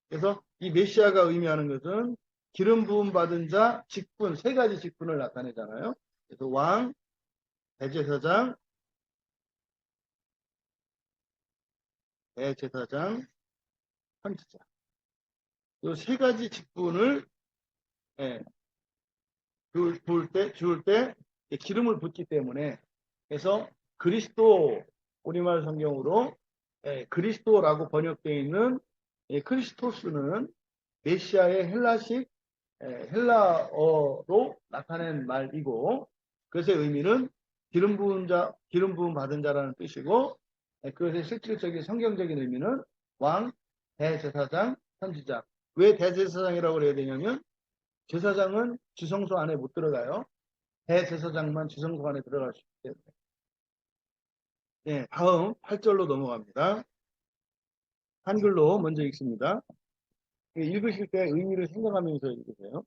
그래서 이 메시아가 의미하는 것은 기름 부음 받은 자, 직분, 세 가지 직분을 나타내잖아요. 그래서 왕, 대제사장, 선지자. 이 세 가지 직분을 주울 때 기름을 붓기 때문에 그래서 그리스도 우리말 성경으로 그리스도라고 번역되어 있는 크리스토스는 메시아의 헬라어로 나타낸 말이고 그것의 의미는 기름 부음 받은 자라는 뜻이고 그것의 실질적인 성경적인 의미는 왕, 대제사장, 선지자. 왜 대제사장이라고 그래야 되냐면 제사장은 지성소 안에 못 들어가요. 대제사장만 지성소 안에 들어갈 수 있기 때문에. 다음 8절로 넘어갑니다. 한글로 먼저 읽습니다. 읽으실 때 의미를 생각하면서 읽으세요.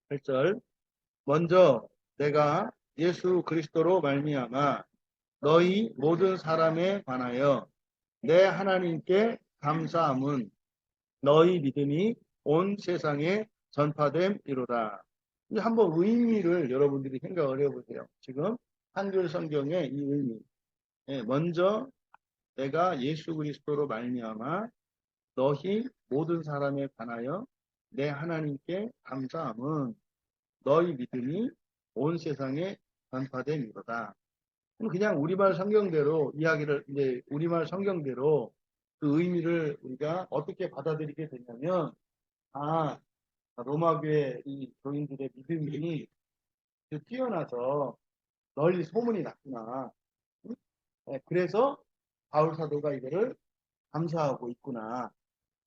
8절. 먼저 내가 예수 그리스도로 말미암아 너희 모든 사람에 관하여 내 하나님께 감사함은 너희 믿음이 온 세상에 전파됨이로다. 이제 한번 의미를 여러분들이 생각을 해보세요. 지금 한글 성경의 이 의미. 먼저 내가 예수 그리스도로 말미암아 너희 모든 사람에 관하여 내 하나님께 감사함은 너희 믿음이 온 세상에 전파됨이로다. 그냥 우리말 성경대로 이제 우리말 성경대로 그 의미를 우리가 어떻게 받아들이게 되냐면 로마교회 이 교인들의 믿음이 뛰어나서 널리 소문이 났구나. 그래서 바울 사도가 이거를 감사하고 있구나.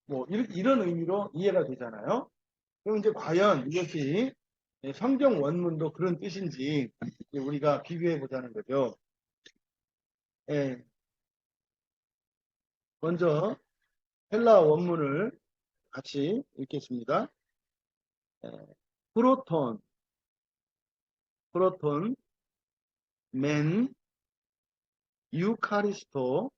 뭐 이런 의미로 이해가 되잖아요. 그럼 이제 과연 이것이 성경 원문도 그런 뜻인지 우리가 비교해 보자는 거죠. 먼저 헬라 원문을 같이 읽겠습니다. 프로톤, 맨, 유카리스토,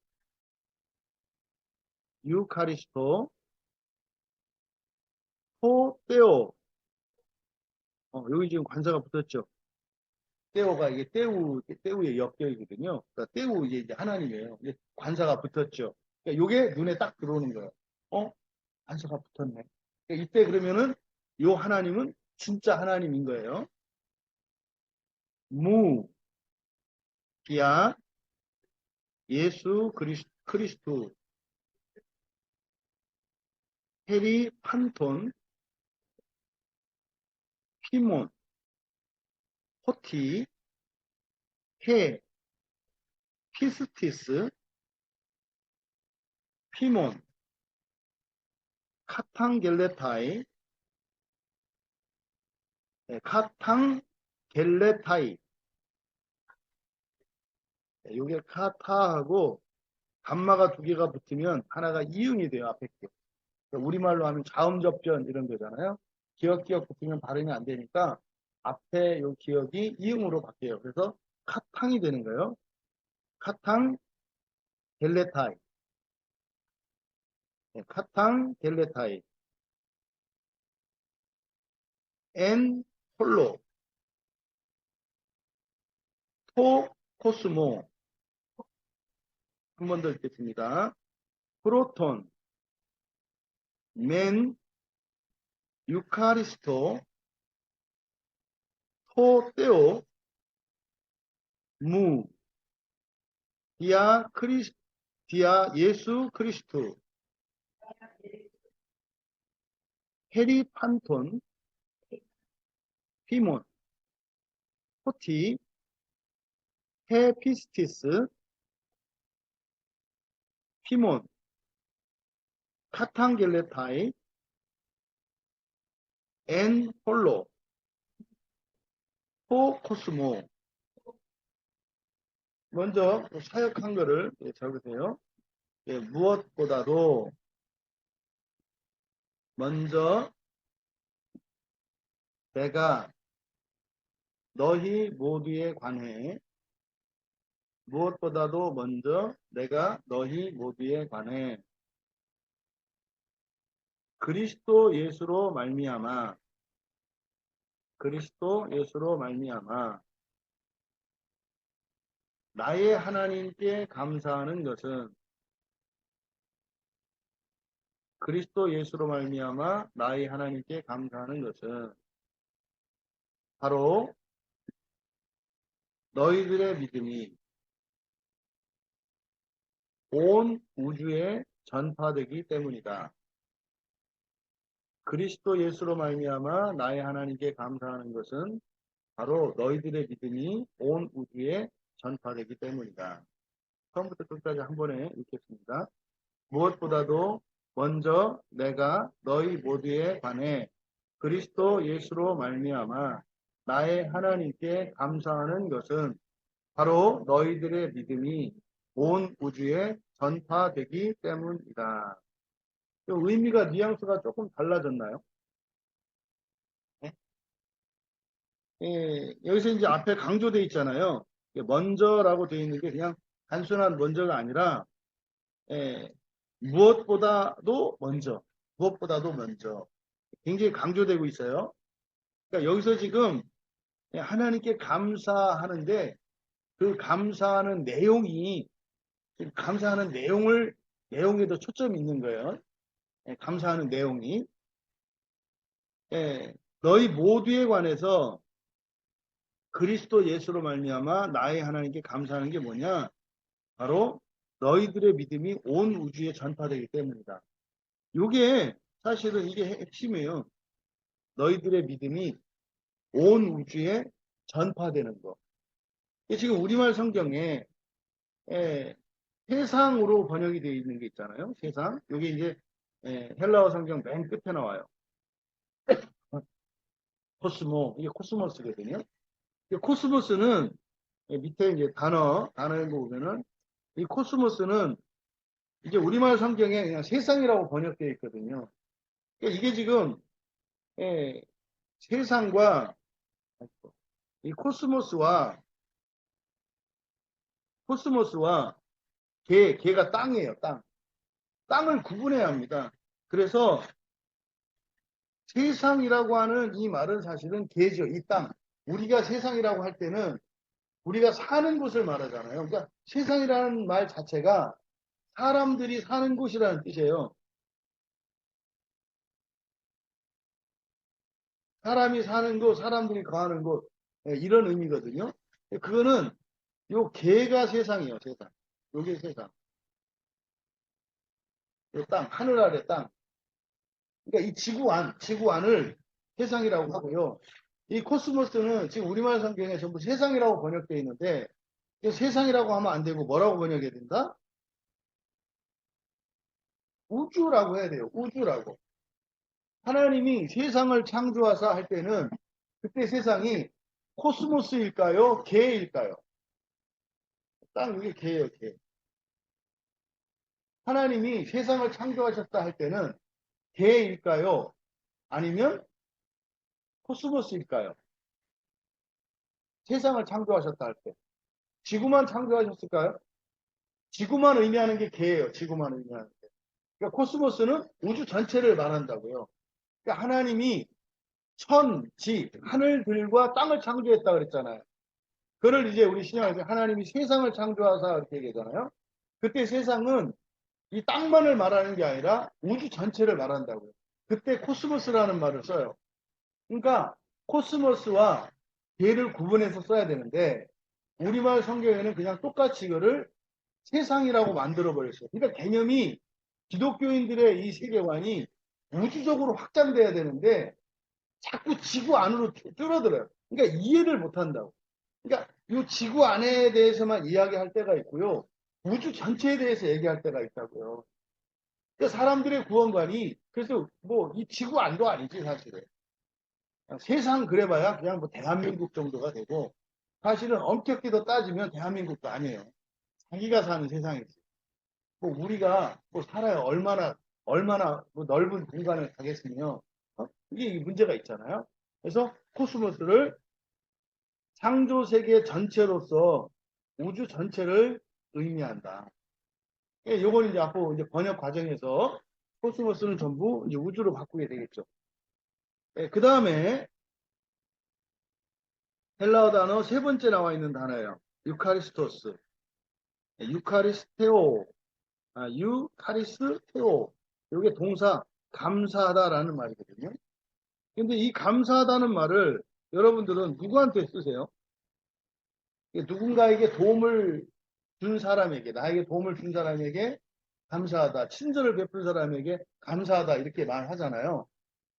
테오. 여기 지금 관사가 붙었죠. 테오가 이게 떼우의 역격이거든요. 그러니까 떼우 이제 하나님이에요. 이제 관사가 붙었죠. 그러니까 이게 눈에 딱 들어오는 거예요. 관사가 붙었네. 그러니까 이때 그러면은 요 하나님은 진짜 하나님인 거예요. 무, 기아, 예수 그리스도, 헤리 판톤, 피몬, 호티, 헤, 피스티스, 피몬, 카탕겔레타이, 카탕겔레타이. 이게 카타하고 감마가 두 개가 붙으면 하나가 이응이 돼요, 앞에 게. 우리말로 하면 자음접전 이런 거잖아요. 기역 붙으면 발음이 안 되니까 앞에 요 기역이 이응으로 바뀌어요. 그래서 카탕이 되는 거예요. 카탕 겔레타이. 카탕 겔레타이. 엔 홀로. 토 코스모. 한 번 더 읽겠습니다. 프로톤, 맨, 유카리스토, 토 테오, 무, 디아 예수 그리스도, 헤리 판톤, 피몬, 호티, 헤피스티스, 피몬, 카탕겔레타이, 엔 홀로, 토 코스모. 먼저 사역한 거를 적으세요. 무엇보다도 먼저 내가 너희 모두에 관해, 무엇보다도 먼저 내가 너희 모두에 관해 그리스도 예수로 말미암아 나의 하나님께 감사하는 것은, 그리스도 예수로 말미암아 나의 하나님께 감사하는 것은 바로 너희들의 믿음이 온 우주에 전파되기 때문이다. 그리스도 예수로 말미암아 나의 하나님께 감사하는 것은 바로 너희들의 믿음이 온 우주에 전파되기 때문이다. 처음부터 끝까지 한 번에 읽겠습니다. 무엇보다도 먼저 내가 너희 모두에 관해 그리스도 예수로 말미암아 나의 하나님께 감사하는 것은 바로 너희들의 믿음이 온 우주에 전파되기 때문이다. 의미가 뉘앙스가 조금 달라졌나요? 네? 여기서 이제 앞에 강조되어 있잖아요. 먼저라고 되어 있는 게 그냥 단순한 먼저가 아니라 무엇보다도 먼저 굉장히 강조되고 있어요. 그러니까 여기서 지금 하나님께 감사하는데 그 감사하는 내용이, 감사하는 내용에도 초점이 있는 거예요. 감사하는 내용이. 너희 모두에 관해서 그리스도 예수로 말미암아 나의 하나님께 감사하는 게 뭐냐? 바로 너희들의 믿음이 온 우주에 전파되기 때문이다. 이게 사실은 이게 핵심이에요. 너희들의 믿음이 온 우주에 전파되는 거. 지금 우리말 성경에 세상으로 번역이 되어 있는 게 있잖아요. 세상. 이게 이제 헬라어 성경 맨 끝에 나와요. 코스모. 이게 코스모스거든요. 이 코스모스는 밑에 이제 단어에 보면은 이 코스모스는 이제 우리말 성경에 그냥 세상이라고 번역되어 있거든요. 그러니까 이게 지금 세상과 이 코스모스와 개가 땅이에요. 땅을 구분해야 합니다. 그래서 세상이라고 하는 이 말은 사실은 개죠. 이 땅. 우리가 세상이라고 할 때는 우리가 사는 곳을 말하잖아요. 그러니까 세상이라는 말 자체가 사람들이 사는 곳이라는 뜻이에요. 사람이 사는 곳, 사람들이 거하는 곳, 이런 의미거든요. 그거는 요 개가 세상이에요, 세상. 요게 세상. 요 땅, 하늘 아래 땅. 그러니까 이 지구안을 세상이라고 하고요. 이 코스모스는 지금 우리말 성경에 전부 세상이라고 번역되어 있는데, 세상이라고 하면 안 되고 뭐라고 번역해야 된다? 우주라고 해야 돼요. 우주라고. 하나님이 세상을 창조하사 할 때는 그때 세상이 코스모스일까요? 개일까요? 땅 이게 개예요, 개. 하나님이 세상을 창조하셨다 할 때는 개일까요? 아니면 코스모스일까요? 세상을 창조하셨다 할 때. 지구만 창조하셨을까요? 지구만 의미하는 게 개예요. 지구만 의미하는 게. 그러니까 코스모스는 우주 전체를 말한다고요. 그러니까 하나님이 천, 지, 하늘들과 땅을 창조했다 그랬잖아요. 그걸 이제 우리 신약에서 하나님이 세상을 창조하사 이렇게 얘기하잖아요. 그때 세상은 이 땅만을 말하는 게 아니라 우주 전체를 말한다고요. 그때 코스모스라는 말을 써요. 그러니까 코스모스와 개를 구분해서 써야 되는데 우리말 성경에는 그냥 똑같이 이거를 세상이라고 만들어 버렸어요. 그러니까 개념이 기독교인들의 이 세계관이 우주적으로 확장돼야 되는데 자꾸 지구 안으로 줄어들어요. 그러니까 이해를 못 한다고. 그러니까 이 지구 안에 대해서만 이야기할 때가 있고요. 우주 전체에 대해서 얘기할 때가 있다고요. 그러니까 사람들의 구원관이 그래서 뭐 이 지구 안도 아니지 사실은. 세상 그래봐야 그냥 뭐 대한민국 정도가 되고 사실은 엄격히 더 따지면 대한민국도 아니에요. 자기가 사는 세상이지. 뭐 우리가 뭐 살아요. 얼마나 뭐 넓은 공간을 가겠으며 이게 문제가 있잖아요. 그래서 코스모스를 창조 세계 전체로서 우주 전체를 의미한다. 요건 이제 앞으로 이제 번역 과정에서 코스모스는 전부 이제 우주로 바꾸게 되겠죠. 그 다음에 헬라어 단어 세 번째 나와 있는 단어예요. 유카리스토스. 유카리스테오. 유카리스테오. 이게 동사 감사하다라는 말이거든요. 근데 이 감사하다는 말을 여러분들은 누구한테 쓰세요? 누군가에게 도움을 준 사람에게, 나에게 도움을 준 사람에게 감사하다, 친절을 베푼 사람에게 감사하다 이렇게 말하잖아요.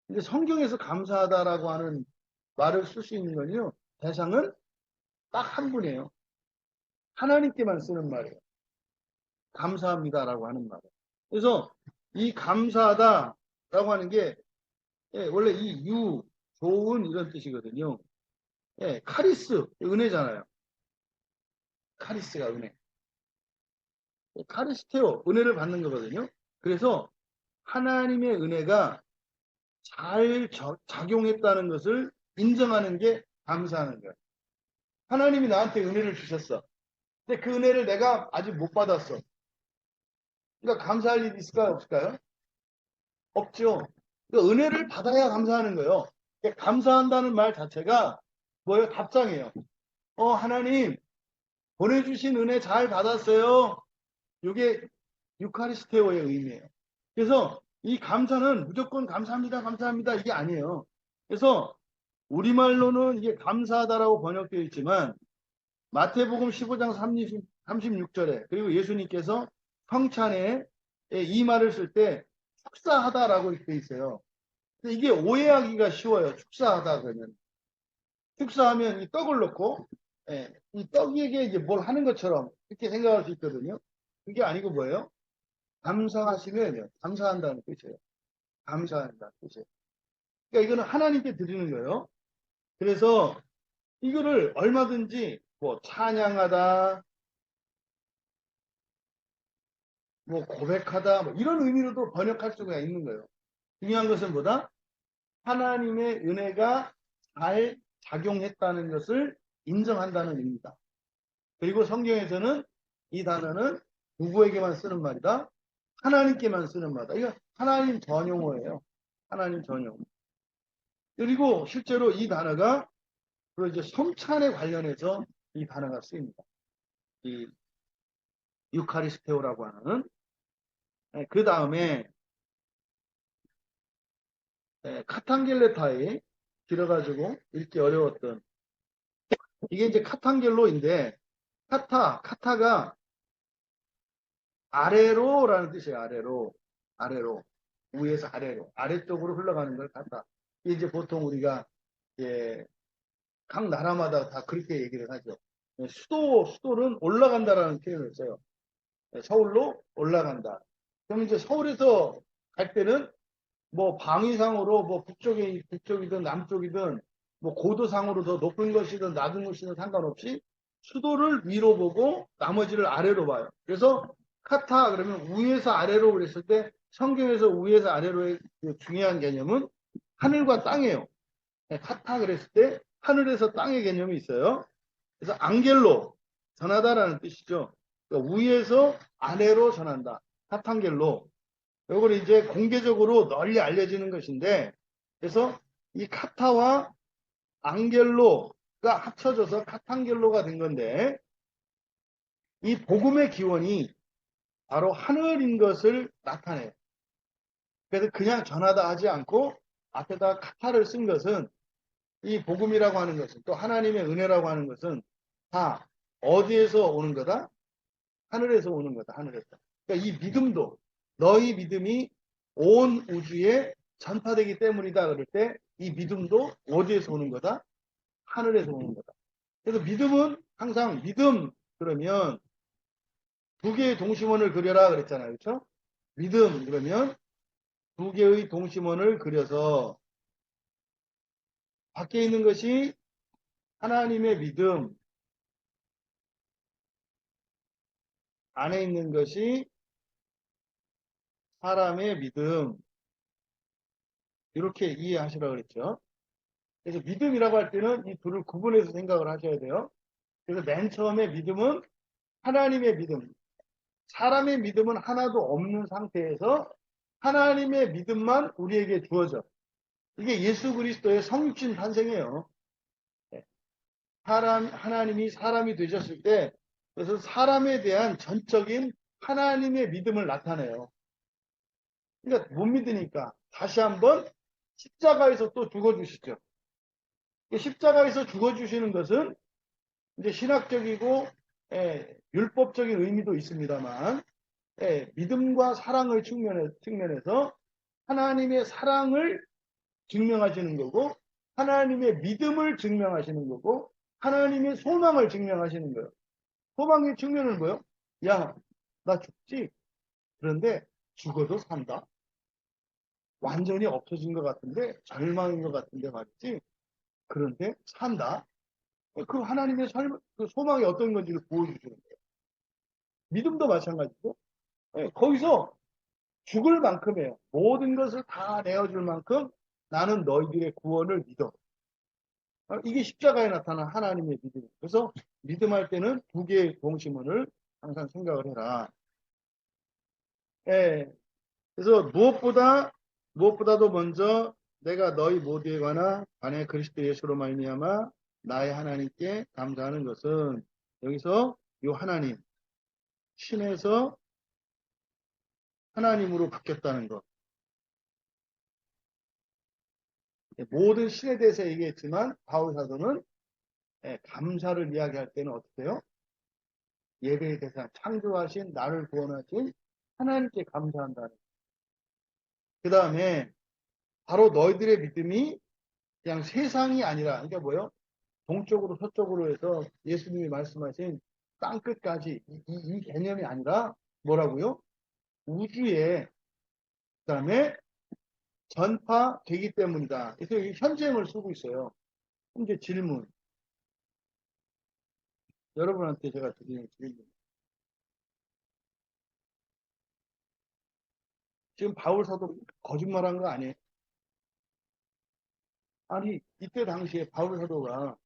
근데 성경에서 감사하다라고 하는 말을 쓸 수 있는 건요. 대상은 딱 한 분이에요. 하나님께만 쓰는 말이에요. 감사합니다라고 하는 말. 그래서 이 감사하다라고 하는 게 원래 이 좋은 이런 뜻이거든요. 카리스, 은혜잖아요. 카리스가 은혜. 카리스테오, 은혜를 받는 거거든요. 그래서 하나님의 은혜가 잘 작용했다는 것을 인정하는 게 감사하는 거예요. 하나님이 나한테 은혜를 주셨어. 근데 그 은혜를 내가 아직 못 받았어. 그러니까 감사할 일이 있을까요? 없을까요? 없죠. 그러니까 은혜를 받아야 감사하는 거예요. 그러니까 감사한다는 말 자체가 뭐예요? 답장이에요. 하나님, 보내주신 은혜 잘 받았어요. 이게 유카리스테오의 의미예요. 그래서 이 감사는 무조건 감사합니다, 감사합니다 이게 아니에요. 그래서 우리말로는 이게 감사하다라고 번역되어 있지만 마태복음 15장 36절에 그리고 예수님께서 성찬에 이 말을 쓸 때 축사하다라고 이렇게 되어 있어요. 근데 이게 오해하기가 쉬워요. 축사하다 그러면. 축사하면 이 떡을 넣고 이 떡에게 이제 뭘 하는 것처럼 이렇게 생각할 수 있거든요. 그게 아니고 뭐예요? 감사하시면 감사한다는 뜻이에요. 감사한다는 뜻이에요. 그러니까 이거는 하나님께 드리는 거예요. 그래서 이거를 얼마든지 뭐 찬양하다, 뭐 고백하다, 뭐 이런 의미로도 번역할 수가 있는 거예요. 중요한 것은 뭐다? 하나님의 은혜가 잘 작용했다는 것을 인정한다는 의미다. 그리고 성경에서는 이 단어는 누구에게만 쓰는 말이다? 하나님께만 쓰는 말이다. 이거 하나님 전용어예요. 하나님 전용어. 그리고 실제로 이 단어가 이제 성찬에 관련해서 이 단어가 쓰입니다. 이 유카리스테오라고 하는. 그 다음에 카탄겔레타이 길어가지고 읽기 어려웠던 이게 이제 카탄겔로인데 카타가 아래로라는 뜻이에요. 아래로. 아래로. 위에서 아래로. 아래쪽으로 흘러가는 걸 카타. 이제 보통 우리가, 예, 각 나라마다 다 그렇게 얘기를 하죠. 수도는 올라간다라는 표현을 써요. 서울로 올라간다. 그럼 이제 서울에서 갈 때는 뭐 방위상으로 뭐 북쪽이든 남쪽이든 뭐 고도상으로 더 높은 것이든 낮은 것이든 상관없이 수도를 위로 보고 나머지를 아래로 봐요. 그래서 카타 그러면 위에서 아래로 그랬을 때 성경에서 위에서 아래로의 중요한 개념은 하늘과 땅이에요. 카타 그랬을 때 하늘에서 땅의 개념이 있어요. 그래서 앙겔로 전하다라는 뜻이죠. 그러니까 위에서 아래로 전한다. 카탄겔로. 이걸 이제 공개적으로 널리 알려지는 것인데, 그래서 이 카타와 앙겔로가 합쳐져서 카탄겔로가 된 건데, 이 복음의 기원이 바로 하늘인 것을 나타내요. 그래서 그냥 전하다 하지 않고 앞에다 카타를 쓴 것은 이 복음이라고 하는 것은 또 하나님의 은혜라고 하는 것은 다 어디에서 오는 거다? 하늘에서 오는 거다. 하늘에서. 그러니까 이 믿음도 너희 믿음이 온 우주에 전파되기 때문이다. 그럴 때 이 믿음도 어디에서 오는 거다? 하늘에서 오는 거다. 그래서 믿음은 항상 믿음 그러면 두 개의 동심원을 그려라 그랬잖아요. 그렇죠? 믿음 그러면 두 개의 동심원을 그려서 밖에 있는 것이 하나님의 믿음, 안에 있는 것이 사람의 믿음, 이렇게 이해하시라고 그랬죠. 그래서 믿음이라고 할 때는 이 둘을 구분해서 생각을 하셔야 돼요. 그래서 맨 처음에 믿음은 하나님의 믿음, 사람의 믿음은 하나도 없는 상태에서 하나님의 믿음만 우리에게 주어져. 이게 예수 그리스도의 성육신 탄생이에요. 하나님이 사람이 되셨을 때, 그래서 사람에 대한 전적인 하나님의 믿음을 나타내요. 그러니까 못 믿으니까 다시 한번 십자가에서 또 죽어주시죠. 십자가에서 죽어주시는 것은 이제 신학적이고 율법적인 의미도 있습니다만 믿음과 사랑의 측면에서 하나님의 사랑을 증명하시는 거고 하나님의 믿음을 증명하시는 거고 하나님의 소망을 증명하시는 거예요. 소망의 측면은 뭐예요? 야, 나 죽지? 그런데 죽어도 산다. 완전히 없어진 것 같은데 절망인 것 같은데 말이지. 그런데 산다. 그 하나님의 그 소망이 어떤 건지를 보여주시는 거예요. 믿음도 마찬가지고 거기서 죽을 만큼이에요. 모든 것을 다 내어줄 만큼 나는 너희들의 구원을 믿어. 이게 십자가에 나타난 하나님의 믿음. 그래서 믿음할 때는 두 개의 동심원을 항상 생각을 해라. 예. 그래서 무엇보다도 먼저 내가 너희 모두에 관해 그리스도 예수로 말미암아 나의 하나님께 감사하는 것은 여기서 요 하나님 신에서 하나님으로 바뀌었다는 것. 모든 신에 대해서 얘기했지만 바울 사도는 감사를 이야기할 때는 어떻게 해요? 예배의 대상, 창조하신 나를 구원하신 하나님께 감사한다는. 그 다음에 바로 너희들의 믿음이 그냥 세상이 아니라, 그러니까 뭐요? 동쪽으로 서쪽으로 해서 예수님이 말씀하신 땅끝까지 이 개념이 아니라 뭐라고요? 우주에 그 다음에 전파되기 때문이다. 그래서 현재형을 쓰고 있어요. 현재 질문. 여러분한테 제가 드리는 질문. 지금 바울 사도 거짓말한 거 아니에요? 아니 이때 당시에 바울 사도가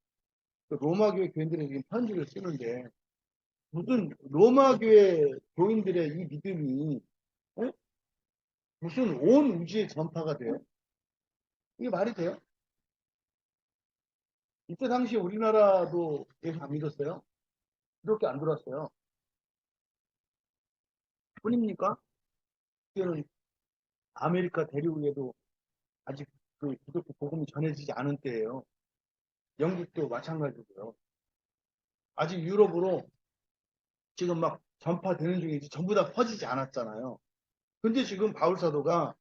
로마 교회 교인들에게 편지를 쓰는데 무슨 로마 교회 교인들의 이 믿음이 무슨 온 우주에 전파가 돼요? 이게 말이 돼요? 이때 당시 우리나라도 예수 안 믿었어요? 그렇게 안 들었어요. 뿐입니까? 그때는 아메리카 대륙에도 아직 그 기독교 복음이 전해지지 않은 때예요. 영국도 마찬가지고요. 아직 유럽으로 지금 막 전파되는 중이지 전부 다 퍼지지 않았잖아요. 근데 지금 바울 사도가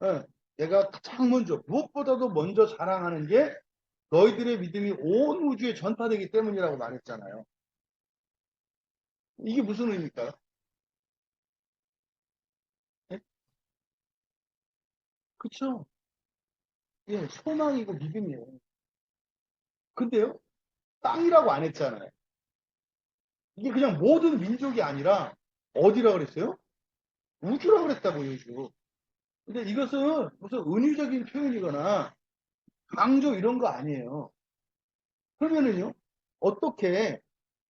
예, 내가 가장 먼저 무엇보다도 먼저 자랑하는 게 너희들의 믿음이 온 우주에 전파되기 때문이라고 말했잖아요. 이게 무슨 의미일까요? 예? 그쵸? 예, 소망이고 믿음이에요. 근데요, 땅이라고 안 했잖아요. 이게 그냥 모든 민족이 아니라 어디라고 그랬어요? 우주라고 그랬다고요, 우주. 근데 이것은 무슨 은유적인 표현이거나 강조 이런 거 아니에요. 그러면은요, 어떻게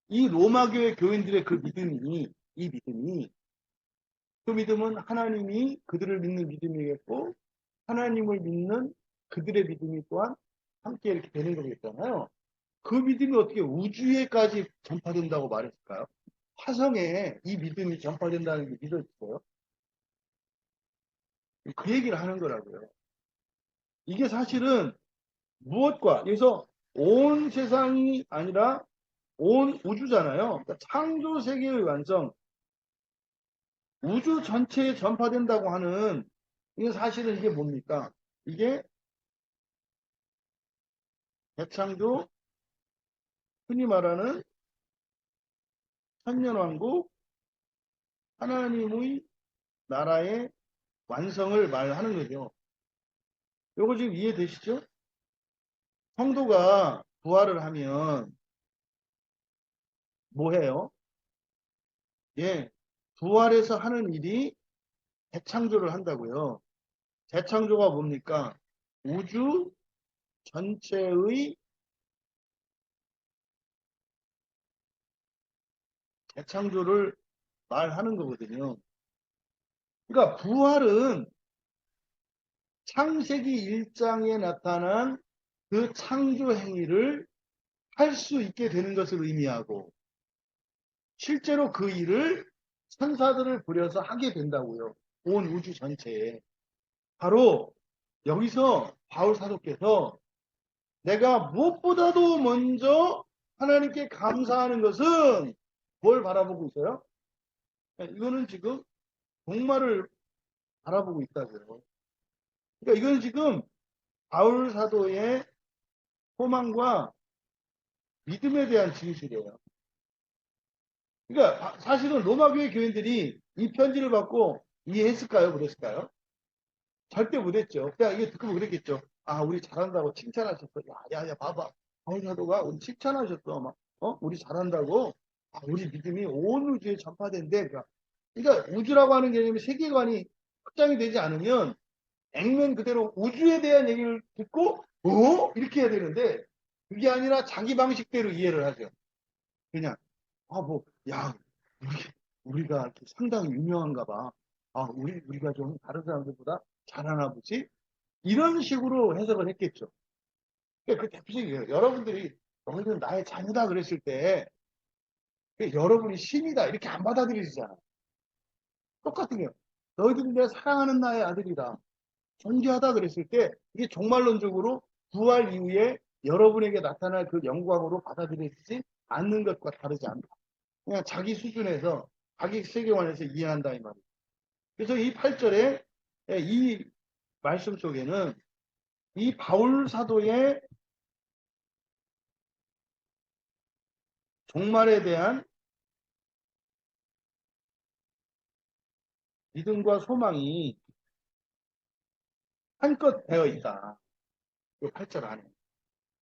이 로마 교회 교인들의 그 믿음이, 이 믿음이, 그 믿음은 하나님이 그들을 믿는 믿음이겠고, 하나님을 믿는 그들의 믿음이 또한 함께 이렇게 되는 거겠잖아요. 그 믿음이 어떻게 우주에까지 전파된다고 말했을까요? 화성에 이 믿음이 전파된다는 게 믿어졌어요? 그 얘기를 하는 거라고요. 이게 사실은 무엇과, 그래서 온 세상이 아니라 온 우주잖아요. 그러니까 창조 세계의 완성, 우주 전체에 전파된다고 하는, 이게 사실은 이게 뭡니까? 이게 대창조, 흔히 말하는 천년왕국, 하나님의 나라의 완성을 말하는 거죠. 요거 지금 이해되시죠? 성도가 부활을 하면 뭐 해요? 예, 부활해서 하는 일이 재창조를 한다고요. 재창조가 뭡니까? 우주 전체의 재창조를 말하는 거거든요. 그러니까 부활은 창세기 1장에 나타난 그 창조 행위를 할 수 있게 되는 것을 의미하고 실제로 그 일을 천사들을 부려서 하게 된다고요. 온 우주 전체에. 바로 여기서 바울 사도께서 내가 무엇보다도 먼저 하나님께 감사하는 것은 뭘 바라보고 있어요? 이거는 지금 종말을 바라보고 있다고요. 그러니까 이건 지금 바울 사도의 소망과 믿음에 대한 진실이에요. 그러니까 사실은 로마 교회 교인들이 이 편지를 받고 이해했을까요? 그랬을까요? 절대 못했죠. 그냥 이게 듣고 그랬겠죠. 아, 우리 잘한다고 칭찬하셨어. 야, 봐봐. 바울 사도가 우리 칭찬하셨어. 막, 우리 잘한다고. 아, 우리 믿음이 온 우주에 전파된대. 그러니까 우주라고 하는 개념이 세계관이 확장이 되지 않으면 액면 그대로 우주에 대한 얘기를 듣고, 이렇게 해야 되는데, 그게 아니라 자기 방식대로 이해를 하죠. 그냥, 야, 우리가 이렇게 상당히 유명한가 봐. 아, 우리가 좀 다른 사람들보다 잘하나 보지? 이런 식으로 해석을 했겠죠. 그 대표적이에요. 여러분들이, 너희들은 나의 자녀다 그랬을 때, 여러분이 신이다. 이렇게 안 받아들이시잖아. 똑같은 게요. 너희들이 내 사랑하는 나의 아들이다. 존귀하다 그랬을 때 이게 종말론적으로 부활 이후에 여러분에게 나타날 그 영광으로 받아들이지 않는 것과 다르지 않다. 그냥 자기 수준에서 자기 세계관에서 이해한다 이 말이에요. 그래서 이 8절에 이 말씀 속에는 이 바울 사도의 종말에 대한 믿음과 소망이 한껏 되어 있다. 이 8절 안에.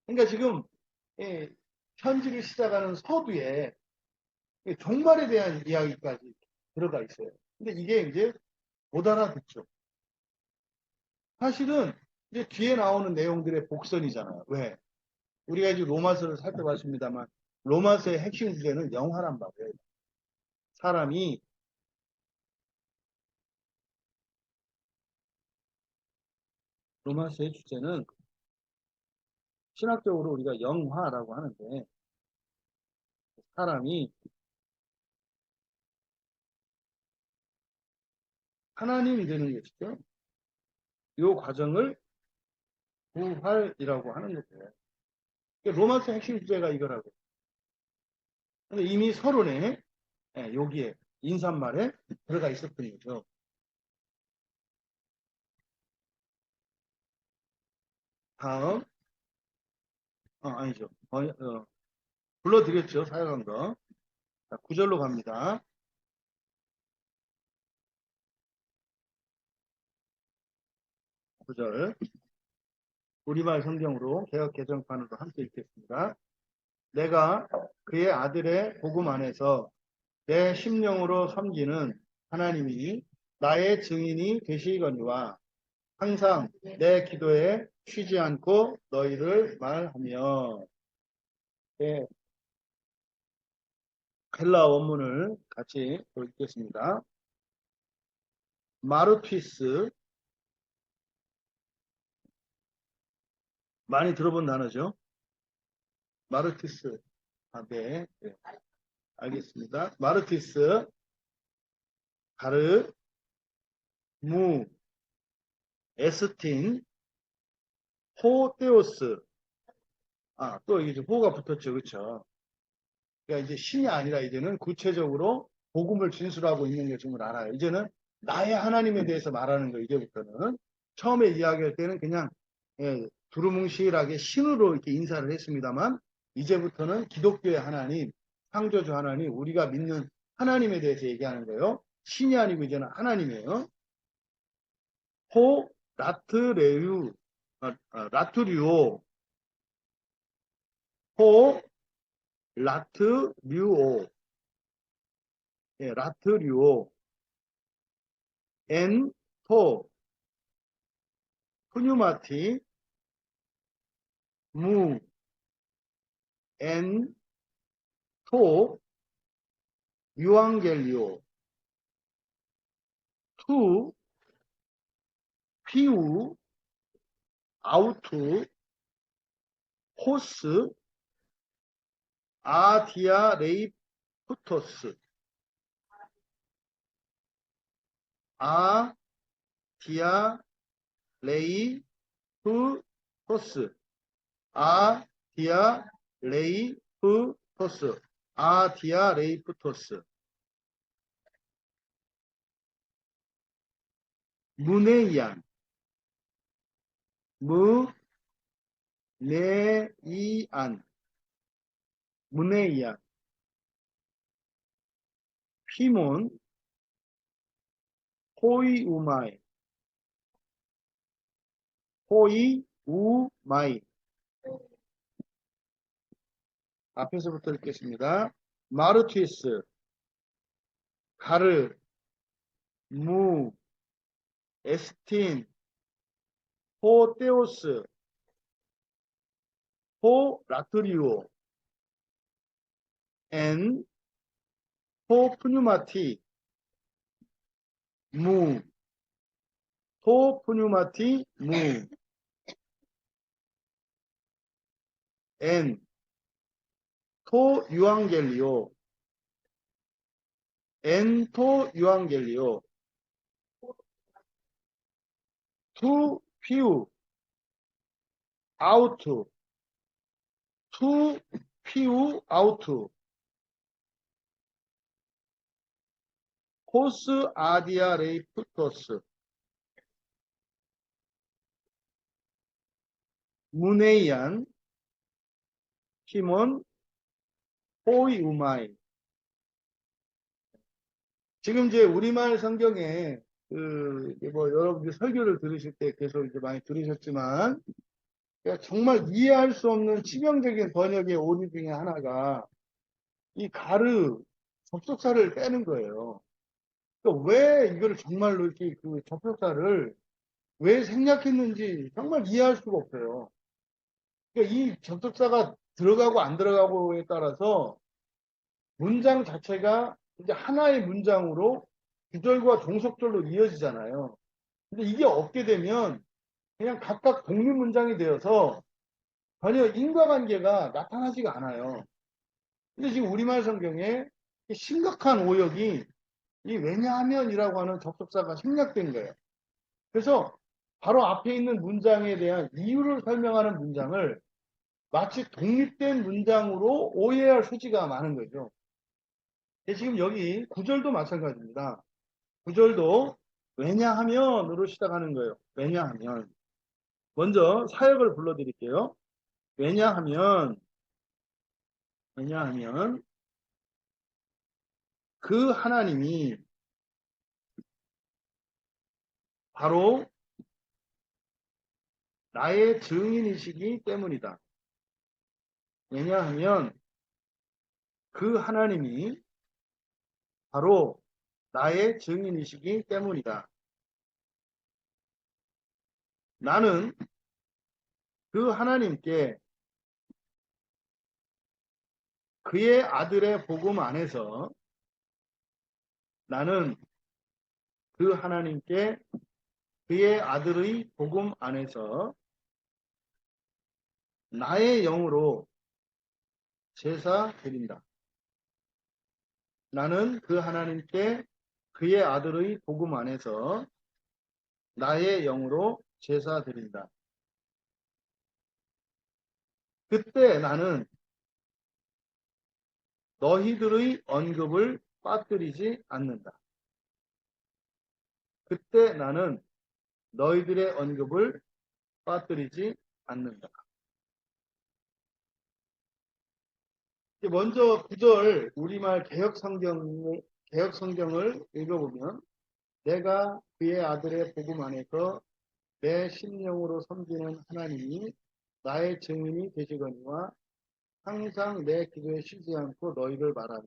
그러니까 지금 편지를 시작하는 서두에 종말에 대한 이야기까지 들어가 있어요. 근데 이게 이제 못 알아듣죠. 사실은 이제 뒤에 나오는 내용들의 복선이잖아요. 왜? 우리가 이제 로마서를 살펴봤습니다만 로마서의 핵심 주제는 영화란 말이에요. 사람이 로마서의 주제는 신학적으로 우리가 영화라고 하는데 사람이 하나님이 되는 것이죠. 이 과정을 부활이라고 하는 거예요. 로마서 핵심 주제가 이거라고. 근데 이미 서론에 예, 여기에 인사말에 들어가 있었던 거죠. 다음, 아니죠. 불러드렸죠. 사용한 거. 자, 9절로 갑니다. 9절. 우리말 성경으로 개역 개정판으로 함께 읽겠습니다. 내가 그의 아들의 복음 안에서 내 심령으로 섬기는 하나님이 나의 증인이 되시거니와 항상 내 기도에 쉬지 않고 너희를 말하며. 네, 헬라 원문을 같이 읽겠습니다. 마르티스, 많이 들어본 단어죠. 마르티스. 네, 네. 알겠습니다. 마르티스, 가르, 무, 에스틴, 호테오스. 또 이게 호가 붙었죠. 그렇죠? 그러니까 이제 신이 아니라 이제는 구체적으로 복음을 진술하고 있는 것임을 알아요. 이제는 나의 하나님에 대해서 말하는 거, 이제부터는. 처음에 이야기할 때는 그냥, 두루뭉실하게 신으로 이렇게 인사를 했습니다만, 이제부터는 기독교의 하나님, 창조주 하나님, 우리가 믿는 하나님에 대해서 얘기하는 거예요. 신이 아니고 이제는 하나님이에요. 호, 라트레유, 라투리오, 호, 라트류오, 라트류오, 엔, 토, 푸뉴마티, 무, 엔, 토, 유앙겔리오, 투, 피우, 아우투, 호스, 아디아 레이푸토스, 아디아 레이푸토스, 아디아 레이푸토스, 아디아 레이푸토스, 무네이안, 무네이안, 무네이안, 피몬, 호이우마이, 호이우마이. 앞에서부터 읽겠습니다. 마르티스, 가르, 무, 에스틴, 호테오스, 호 라트리오, 엔, 호 푸뉴마티, 무, 호 푸뉴마티, 무, 엔, 토 유앙겔리오, 엔, 토 유앙겔리오, 투 피우, 아우투, 투 피우 아우투, 호스 아디아 레이프토스, 무네이안, 히몬, 호이 우마이. 지금 이제 우리말 성경에 여러분들 설교를 들으실 때 계속 이제 많이 들으셨지만, 그러니까 정말 이해할 수 없는 치명적인 번역의 오류 중에 하나가 이 가르 접속사를 빼는 거예요. 그러니까 왜 이거를 정말로 이렇게 그 접속사를 왜 생략했는지 정말 이해할 수가 없어요. 그러니까 이 접속사가 들어가고 안 들어가고에 따라서 문장 자체가 이제 하나의 문장으로 구절과 종속절로 이어지잖아요. 근데 이게 없게 되면 그냥 각각 독립 문장이 되어서 전혀 인과관계가 나타나지가 않아요. 근데 지금 우리말 성경에 심각한 오역이 이 왜냐하면이라고 하는 접속사가 생략된 거예요. 그래서 바로 앞에 있는 문장에 대한 이유를 설명하는 문장을 마치 독립된 문장으로 오해할 소지가 많은 거죠. 지금 여기 구절도 마찬가지입니다. 구절도 왜냐하면으로 시작하는 거예요. 왜냐하면. 먼저 사역을 불러드릴게요. 왜냐하면 그 하나님이 바로 나의 증인이시기 때문이다. 왜냐하면 그 하나님이 바로 나의 증인이시기 때문이다. 나는 그 하나님께 그의 아들의 복음 안에서 나는 그 하나님께 그의 아들의 복음 안에서 나의 영으로 제사 드린다. 나는 그 하나님께 그의 아들의 복음 안에서 나의 영으로 제사 드린다. 그때 나는 너희들의 언급을 빠뜨리지 않는다. 그때 나는 너희들의 언급을 빠뜨리지 않는다. 먼저 9절 우리말 개혁 성경을 읽어보면 내가 그의 아들의 복음 안에서 내 심령으로 섬기는 하나님이 나의 증인이 되시거니와 항상 내 기도에 쉬지 않고 너희를 말하니.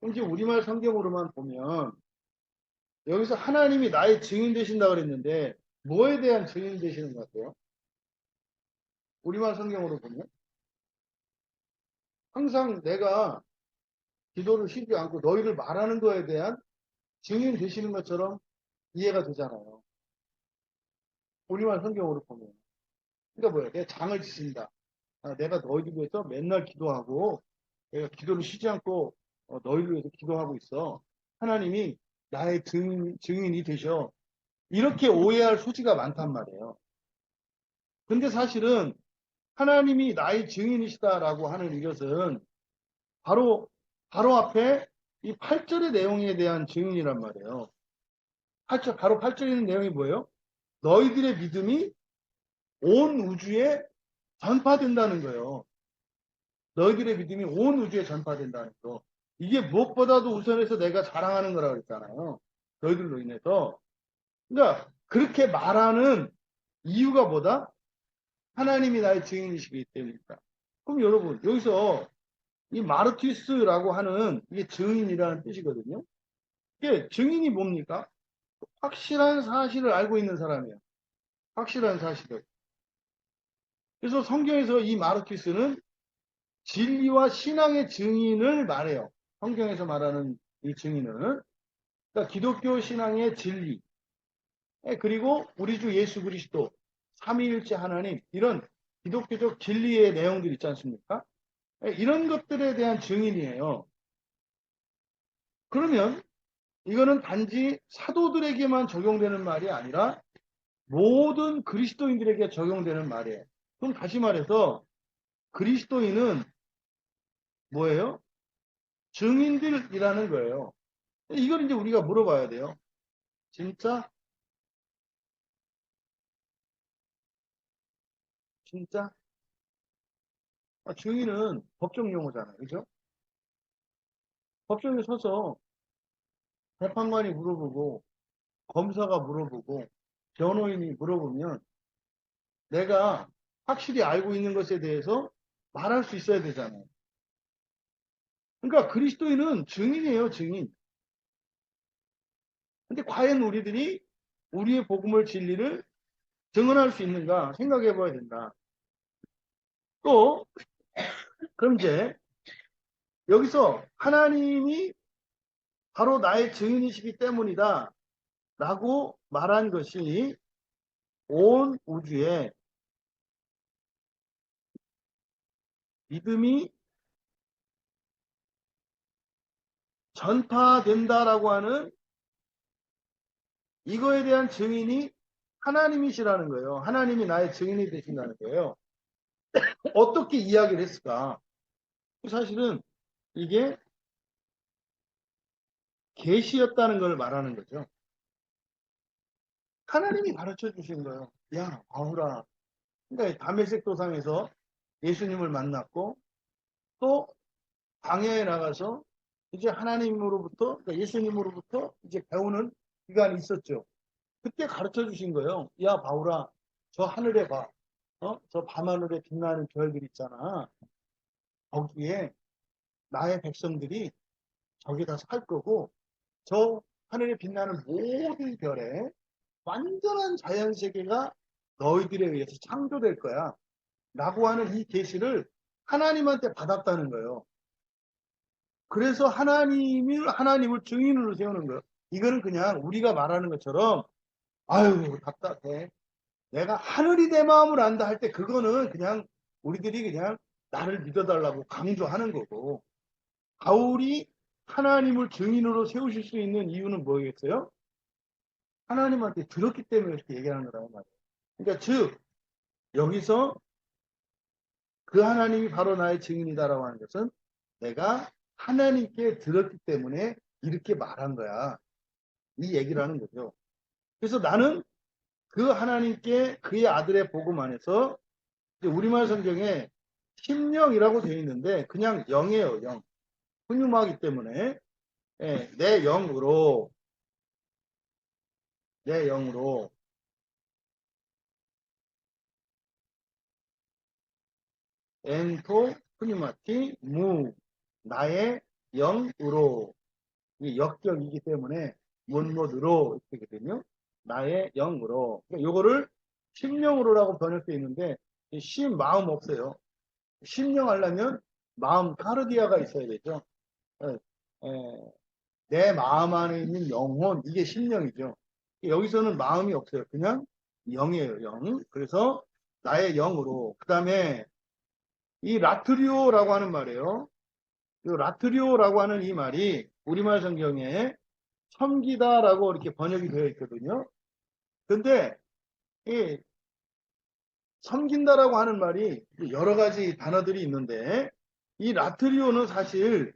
이제 우리말 성경으로만 보면 여기서 하나님이 나의 증인 되신다 그랬는데 뭐에 대한 증인 되시는 것 같아요? 우리말 성경으로 보면 항상 내가 기도를 쉬지 않고 너희를 말하는 거에 대한 증인 되시는 것처럼 이해가 되잖아요. 우리말 성경으로 보면. 그러니까 뭐예요? 내가 장을 지신다. 내가 너희들 위해서 맨날 기도하고 내가 기도를 쉬지 않고 너희를 위해서 기도하고 있어. 하나님이 나의 증인이 되셔. 이렇게 오해할 소지가 많단 말이에요. 근데 사실은 하나님이 나의 증인이시다라고 하는 이것은 바로 앞에 이 8절의 내용에 대한 증인이란 말이에요. 바로 8절에 있는 내용이 뭐예요? 너희들의 믿음이 온 우주에 전파된다는 거예요. 너희들의 믿음이 온 우주에 전파된다는 거. 이게 무엇보다도 우선해서 내가 자랑하는 거라고 그랬잖아요. 너희들로 인해서. 그러니까 그렇게 말하는 이유가 뭐다? 하나님이 나의 증인이시기 때문이다. 그럼 여러분 여기서 이 마르티스라고 하는 이게 증인이라는 뜻이거든요. 이게 증인이 뭡니까? 확실한 사실을 알고 있는 사람이에요. 확실한 사실을. 그래서 성경에서 이 마르티스는 진리와 신앙의 증인을 말해요. 성경에서 말하는 이 증인은. 그러니까 기독교 신앙의 진리, 그리고 우리 주 예수 그리스도, 삼위일체 하나님, 이런 기독교적 진리의 내용들 있지 않습니까? 이런 것들에 대한 증인이에요. 그러면 이거는 단지 사도들에게만 적용되는 말이 아니라 모든 그리스도인들에게 적용되는 말이에요. 그럼 다시 말해서 그리스도인은 뭐예요? 증인들이라는 거예요. 이걸 이제 우리가 물어봐야 돼요. 진짜? 진짜? 증인은 법정 용어잖아요. 그죠? 법정에 서서 재판관이 물어보고 검사가 물어보고 변호인이 물어보면 내가 확실히 알고 있는 것에 대해서 말할 수 있어야 되잖아요. 그러니까 그리스도인은 증인이에요, 증인. 근데 과연 우리들이 우리의 복음을 진리를 증언할 수 있는가 생각해 봐야 된다. 또 그럼 이제 여기서 하나님이 바로 나의 증인이시기 때문이다 라고 말한 것이 온 우주에 믿음이 전파된다라고 하는 이거에 대한 증인이 하나님이시라는 거예요. 하나님이 나의 증인이 되신다는 거예요. 어떻게 이야기를 했을까? 사실은 이게 계시였다는 걸 말하는 거죠. 하나님이 가르쳐 주신 거예요. 야, 바울아. 그러니까 다메섹 도상에서 예수님을 만났고 또 광야에 나가서 이제 하나님으로부터, 그러니까 예수님으로부터 이제 배우는 기간이 있었죠. 그때 가르쳐 주신 거예요. 야, 바울아, 저 하늘에 봐. 저 밤하늘에 빛나는 별들 있잖아. 거기에 나의 백성들이 저기다 살 거고, 저 하늘에 빛나는 모든 별에 완전한 자연세계가 너희들에 의해서 창조될 거야. 라고 하는 이 계시를 하나님한테 받았다는 거예요. 그래서 하나님을 증인으로 세우는 거예요. 이거는 그냥 우리가 말하는 것처럼, 아유, 답답해. 내가 하늘이 내 마음을 안다 할 때 그거는 그냥 우리들이 그냥 나를 믿어달라고 강조하는 거고, 바울이 하나님을 증인으로 세우실 수 있는 이유는 뭐겠어요? 하나님한테 들었기 때문에 이렇게 얘기하는 거라고 말이에요. 그러니까 즉 여기서 그 하나님이 바로 나의 증인이다라고 하는 것은 내가 하나님께 들었기 때문에 이렇게 말한 거야. 이 얘기를 하는 거죠. 그래서 나는 그 하나님께 그의 아들의 복음 안에서 우리말 성경에 심령이라고 되어 있는데 그냥 영이에요. 영. 훈육하기 때문에 내 영으로 엔토 훈육마티 무 나의 영으로 이 역격이기 때문에 못못으로 이렇게 되거든요. 나의 영으로. 그러니까 요거를 심령으로라고 번역되어 있는데 심 마음 없어요. 심령 하려면 마음 카르디아가 있어야 되죠. 에, 에, 내 마음 안에 있는 영혼 이게 심령이죠. 여기서는 마음이 없어요. 그냥 영이에요. 영. 그래서 나의 영으로. 그 다음에 이 라트리오라고 하는 말이에요. 이 라트리오라고 하는 이 말이 우리말 성경에 섬기다라고 이렇게 번역이 되어 있거든요. 근데 이 섬긴다라고 하는 말이 여러 가지 단어들이 있는데 이 라트리오는 사실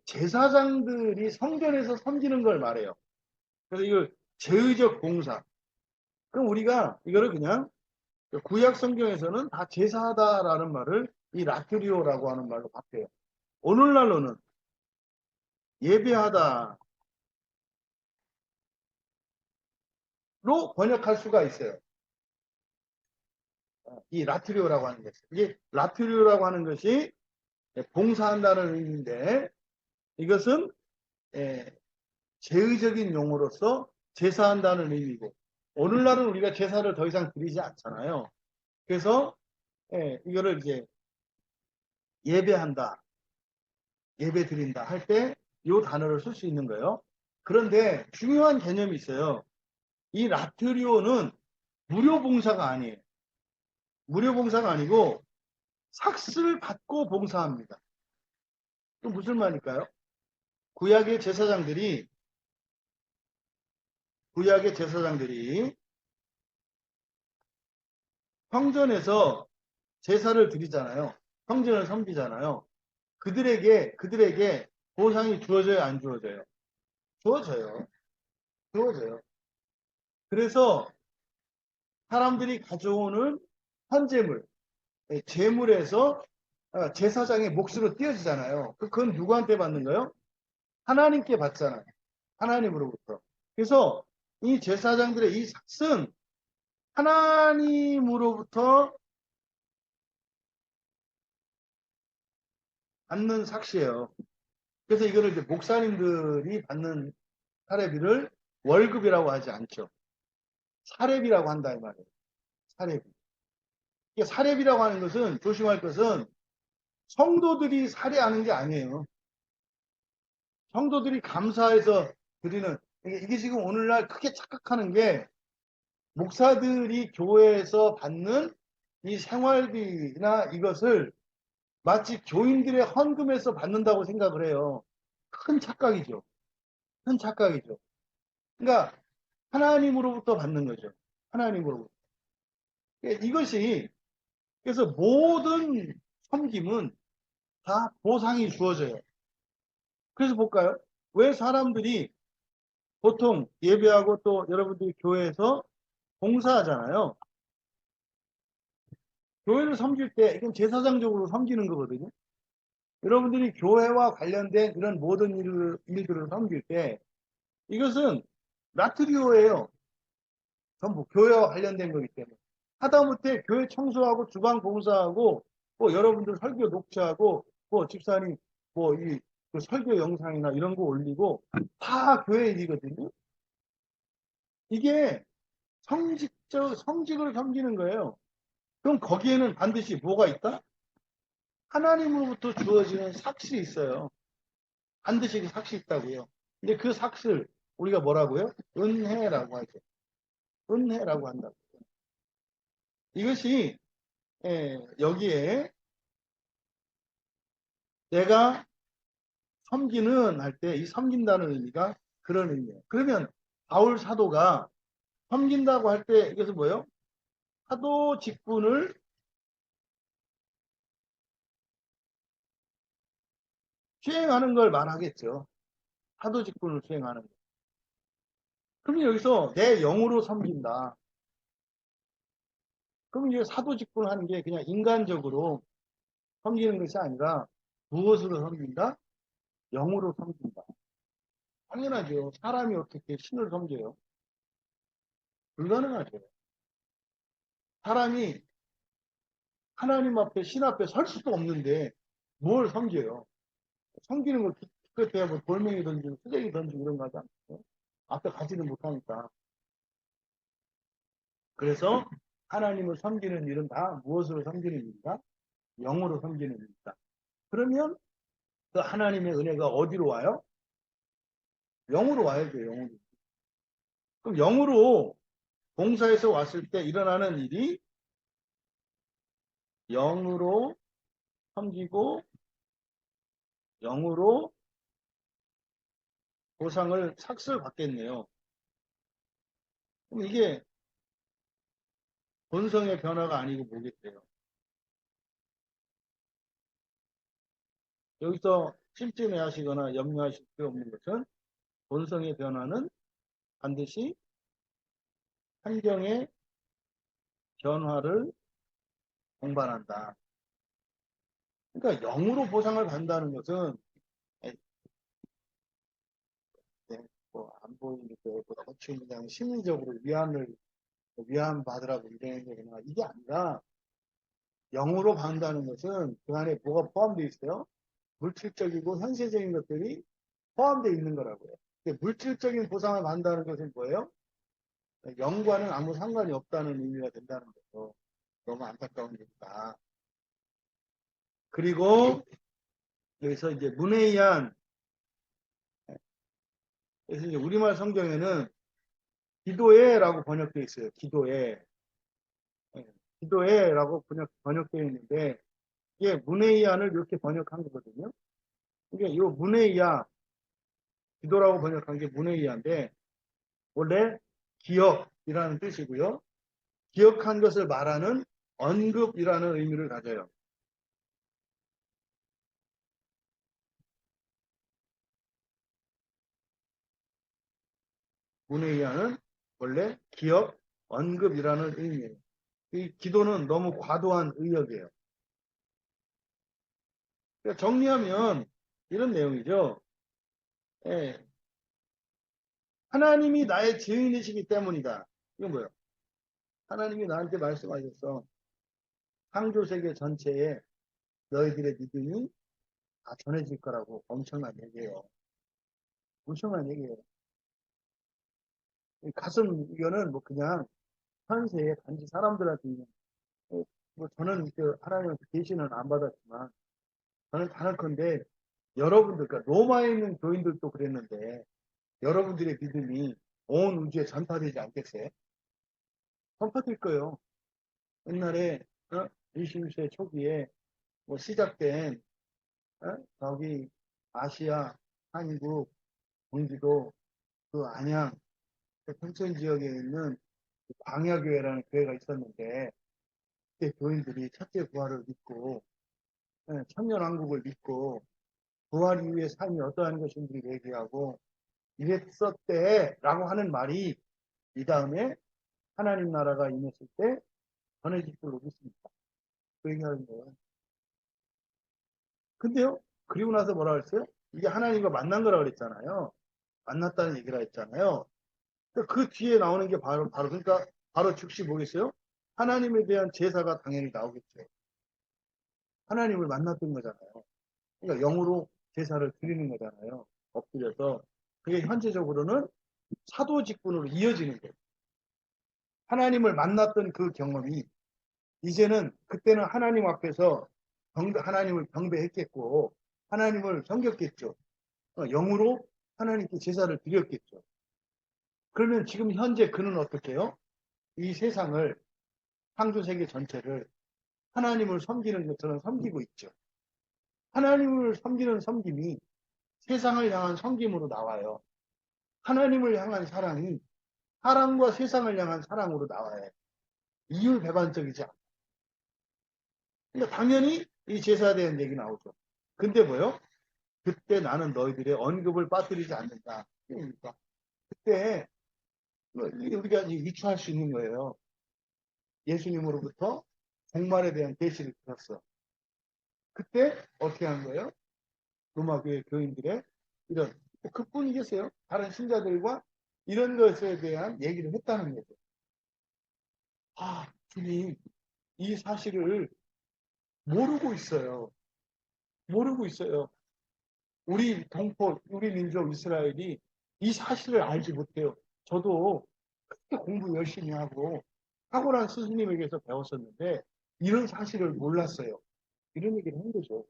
제사장들이 성전에서 섬기는 걸 말해요. 그래서 이걸 제의적 봉사. 그럼 우리가 이거를 그냥 구약 성경에서는 다 제사하다라는 말을 이 라트리오라고 하는 말로 바뀌어요. 오늘날로는 예배하다로 번역할 수가 있어요. 이 라트리오라고 하는 것이. 이게 라트리오라고 하는 것이 봉사한다는 의미인데 이것은 제의적인 용어로서 제사한다는 의미고 오늘날은 우리가 제사를 더 이상 드리지 않잖아요. 그래서 이거를 이제 예배한다, 예배 드린다 할 때 이 단어를 쓸 수 있는 거예요. 그런데 중요한 개념이 있어요. 이 라트리오는 무료 봉사가 아니에요. 무료 봉사가 아니고 삭스를 받고 봉사합니다. 또 무슨 말일까요? 구약의 제사장들이 성전에서 제사를 드리잖아요. 성전을 섬기잖아요. 그들에게 보상이 주어져요, 안 주어져요? 주어져요. 주어져요. 그래서 사람들이 가져오는 헌재물, 제물에서 제사장의 몫으로 띄어지잖아요. 그건 누구한테 받는 거예요? 하나님께 받잖아요. 하나님으로부터. 그래서 이 제사장들의 이 삭은 하나님으로부터 받는 삭이에요. 그래서 이거를 이제 목사님들이 받는 사례비를 월급이라고 하지 않죠. 사례비라고 한다 이 말이에요. 사례비. 이게 사례비라고 하는 것은 조심할 것은 성도들이 사례하는 게 아니에요. 성도들이 감사해서 드리는 이게 지금 오늘날 크게 착각하는 게 목사들이 교회에서 받는 이 생활비나 이것을 마치 교인들의 헌금에서 받는다고 생각을 해요. 큰 착각이죠. 큰 착각이죠. 그러니까 하나님으로부터 받는 거죠. 하나님으로부터. 이것이 그래서 모든 섬김은 다 보상이 주어져요. 그래서 볼까요? 왜 사람들이 보통 예배하고 또 여러분들이 교회에서 봉사하잖아요. 교회를 섬길 때 이건 제사장적으로 섬기는 거거든요. 여러분들이 교회와 관련된 이런 모든 일들을 섬길 때 이것은 나트리오예요. 전부 교회와 관련된 거기 때문에. 하다못해 교회 청소하고 주방 봉사하고 뭐 여러분들 설교 녹취하고 뭐 집사님 뭐이 그 설교 영상이나 이런 거 올리고 다 교회 일이거든요. 이게 성직을 섬기는 거예요. 그럼 거기에는 반드시 뭐가 있다? 하나님으로부터 주어지는 삭슬이 있어요. 반드시 그 삭슬이 있다고요. 근데 그 삭슬 우리가 뭐라고요? 은혜라고 하죠. 은혜라고 한다고. 이것이 여기에 내가 섬기는 할 때 이 섬긴다는 의미가 그런 의미예요. 그러면 바울 사도가 섬긴다고 할 때 이것은 뭐예요? 사도 직분을 수행하는 걸 말하겠죠. 사도 직분을 수행하는 거. 그럼 여기서 내 영으로 섬긴다. 그럼 이제 사도 직분을 하는 게 그냥 인간적으로 섬기는 것이 아니라 무엇으로 섬긴다? 영으로 섬긴다. 당연하죠. 사람이 어떻게 신을 섬겨요? 불가능하죠. 사람이 하나님 앞에 신 앞에 설 수도 없는데 뭘 섬겨요? 섬기는 걸 기껏해야 뭐 돌멩이 던지고 쓰레기 던지고 이런 거 하지 않나요? 앞에 가지는 못하니까. 그래서 하나님을 섬기는 일은 다 무엇으로 섬기는 일이다? 영으로 섬기는 일이다. 그러면 그 하나님의 은혜가 어디로 와요? 영으로 와야죠, 영으로. 그럼 영으로 봉사에서 왔을 때 일어나는 일이 영으로 섬기고 영으로 보상을 삭슬 받겠네요. 그럼 이게 본성의 변화가 아니고 뭐겠어요? 여기서 심찜해 하시거나 염려하실 필요 없는 것은 본성의 변화는 반드시 환경의 변화를 동반한다. 그러니까 영으로 보상을 받는다는 것은 뭐안 보이는데 뭐 대충 그냥 심리적으로 위안 받으라고 이러는 거나 이게 아니라 영으로 받는다는 것은 그 안에 뭐가 포함되어 있어요? 물질적이고 현실적인 것들이 포함되어 있는 거라고요. 근데 물질적인 보상을 받는다는 것은 뭐예요? 영과는 아무 상관이 없다는 의미가 된다는 거죠. 너무 안타까운 얘기다. 그리고 여기서 이제 문의한 그래서 이제 우리말 성경에는 기도해라고 번역되어 있어요. 기도해. 기도해라고 번역되어 있는데 이게 문의한을 이렇게 번역한 거거든요. 이게 이 문의야 기도라고 번역한 게 문의야인데 원래 기억이라는 뜻이고요. 기억한 것을 말하는 언급이라는 의미를 가져요. 문의야는 원래 기억, 언급이라는 의미예요. 이 기도는 너무 과도한 의역이에요. 그러니까 정리하면 이런 내용이죠. 예, 하나님이 나의 증인이시기 때문이다. 이건 뭐예요? 하나님이 나한테 말씀하셨어. 창조세계 전체에 너희들의 믿음이 다 전해질 거라고 엄청난 얘기예요. 엄청난 얘기예요. 가슴 이거는 뭐 그냥 현세에 단지 사람들한테 있는 뭐 저는 그 하나님의 계시는 안 받았지만 저는 단언컨대 여러분들 그러니까 로마에 있는 교인들도 그랬는데 여러분들의 믿음이 온 우주에 전파되지 않겠어요? 전파될 거예요. 옛날에 21세기 초기에 뭐 시작된 저기 아시아, 한국, 경기도 그 안양 그 평촌 지역에 있는 광야교회라는 교회가 있었는데 그때 교인들이 첫째 부활을 믿고 천년왕국을 믿고 부활 이후의 삶이 어떠한 것인지 얘기하고 이랬었대라고 하는 말이 이 다음에 하나님 나라가 임했을 때 전해질 줄로 믿습니다. 그 얘기하는 거예요. 근데요, 그리고 나서 뭐라 그랬어요? 이게 하나님과 만난 거라 그랬잖아요. 만났다는 얘기라 했잖아요. 그 뒤에 나오는 게 그러니까 바로 즉시 뭐겠어요? 하나님에 대한 제사가 당연히 나오겠죠. 하나님을 만났던 거잖아요. 그러니까 영으로 제사를 드리는 거잖아요. 엎드려서. 그게 현재적으로는 사도 직분으로 이어지는 거예요. 하나님을 만났던 그 경험이 이제는 그때는 하나님 앞에서 하나님을 경배했겠고 하나님을 섬겼겠죠. 영으로 하나님께 제사를 드렸겠죠. 그러면 지금 현재 그는 어떻게 해요? 이 세상을 창조 세계 전체를 하나님을 섬기는 것처럼 섬기고 있죠. 하나님을 섬기는 섬김이 세상을 향한 섬김으로 나와요. 하나님을 향한 사랑이 사랑과 세상을 향한 사랑으로 나와요. 이율배반적이지 않아요. 그러니까 당연히 이 제사에 대한 얘기 나오죠. 근데 뭐요? 그때 나는 너희들의 언급을 빠뜨리지 않는다. 그러니까 그때 우리가 유추할 수 있는 거예요. 예수님으로부터 종말에 대한 계시를 들었어. 그때 어떻게 한 거예요? 로마 교회 교인들의 이런 그뿐이겠어요. 다른 신자들과 이런 것에 대한 얘기를 했다는 거죠. 아, 주님, 이 사실을 모르고 있어요. 모르고 있어요. 우리 동포, 우리 민족 이스라엘이 이 사실을 알지 못해요. 저도 그렇게 공부 열심히 하고 탁월한 스승님에게서 배웠었는데 이런 사실을 몰랐어요. 이런 얘기를 한 거죠.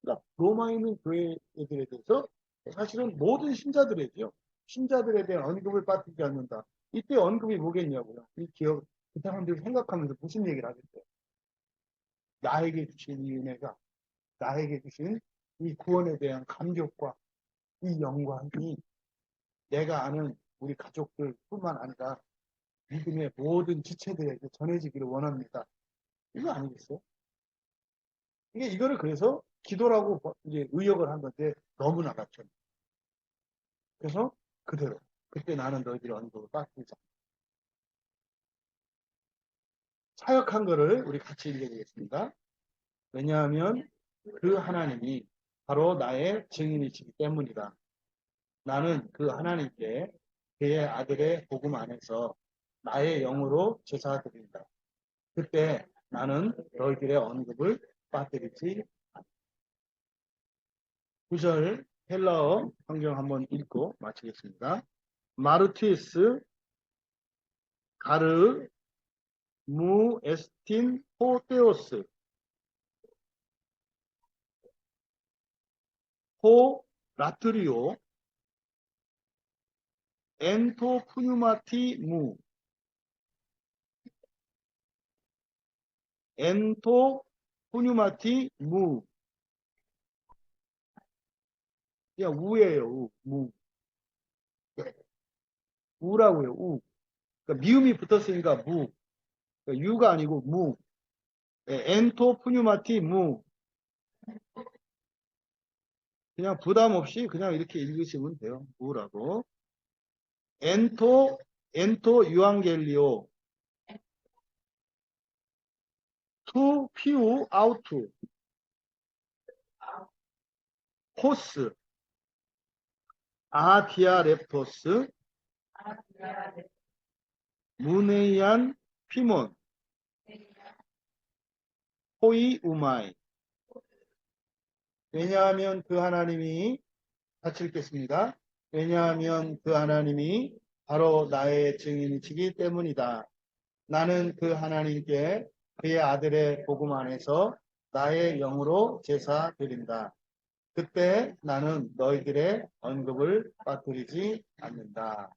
그러니까 로마에 있는 교회들에 대해서 사실은 모든 신자들에게요. 신자들에 대한 언급을 빠뜨리지 않는다. 이때 언급이 뭐겠냐고요. 이 기억, 그 사람들이 생각하면서 무슨 얘기를 하겠어요. 나에게 주신 이 은혜가, 나에게 주신 이 구원에 대한 감격과 이 영광이 내가 아는 우리 가족들뿐만 아니라 믿음의 모든 지체들에게 전해지기를 원합니다. 이거 아니겠어요? 이거를 그래서 기도라고 이제 의역을 한 건데 너무나 맞죠. 그래서 그대로 그때 나는 너희들의 언급을 빠뜨리자. 사역한 거를 우리 같이 읽어보겠습니다. 왜냐하면 그 하나님이 바로 나의 증인이시기 때문이다. 나는 그 하나님께 그의 아들의 복음 안에서 나의 영으로 제사드린다. 그때 나는 너희들의 언급을 빠뜨리지 않는다. 9절 헬라어 성경 한번 읽고 마치겠습니다. 마르티스 가르 무 에스틴 호테오스 호 라트리오 엔토 푸뉴마티 무 엔토 푸뉴마티 무 그냥 우예요. 무 우라고요. 우 그러니까 미음이 붙었으니까 무 그러니까 유가 아니고 무 엔토 푸뉴마티 무 그냥 부담 없이 그냥 이렇게 읽으시면 돼요. 무라고 엔토 유앙겔리오 투 피우 아우투 호스 아디아 랩토스 무네이안 피몬 호이 우마이 왜냐하면 그 하나님이 같이 읽겠습니다. 왜냐하면 그 하나님이 바로 나의 증인이시기 때문이다. 나는 그 하나님께 그의 아들의 복음 안에서 나의 영으로 제사 드린다. 그때 나는 너희들의 언급을 빠뜨리지 않는다.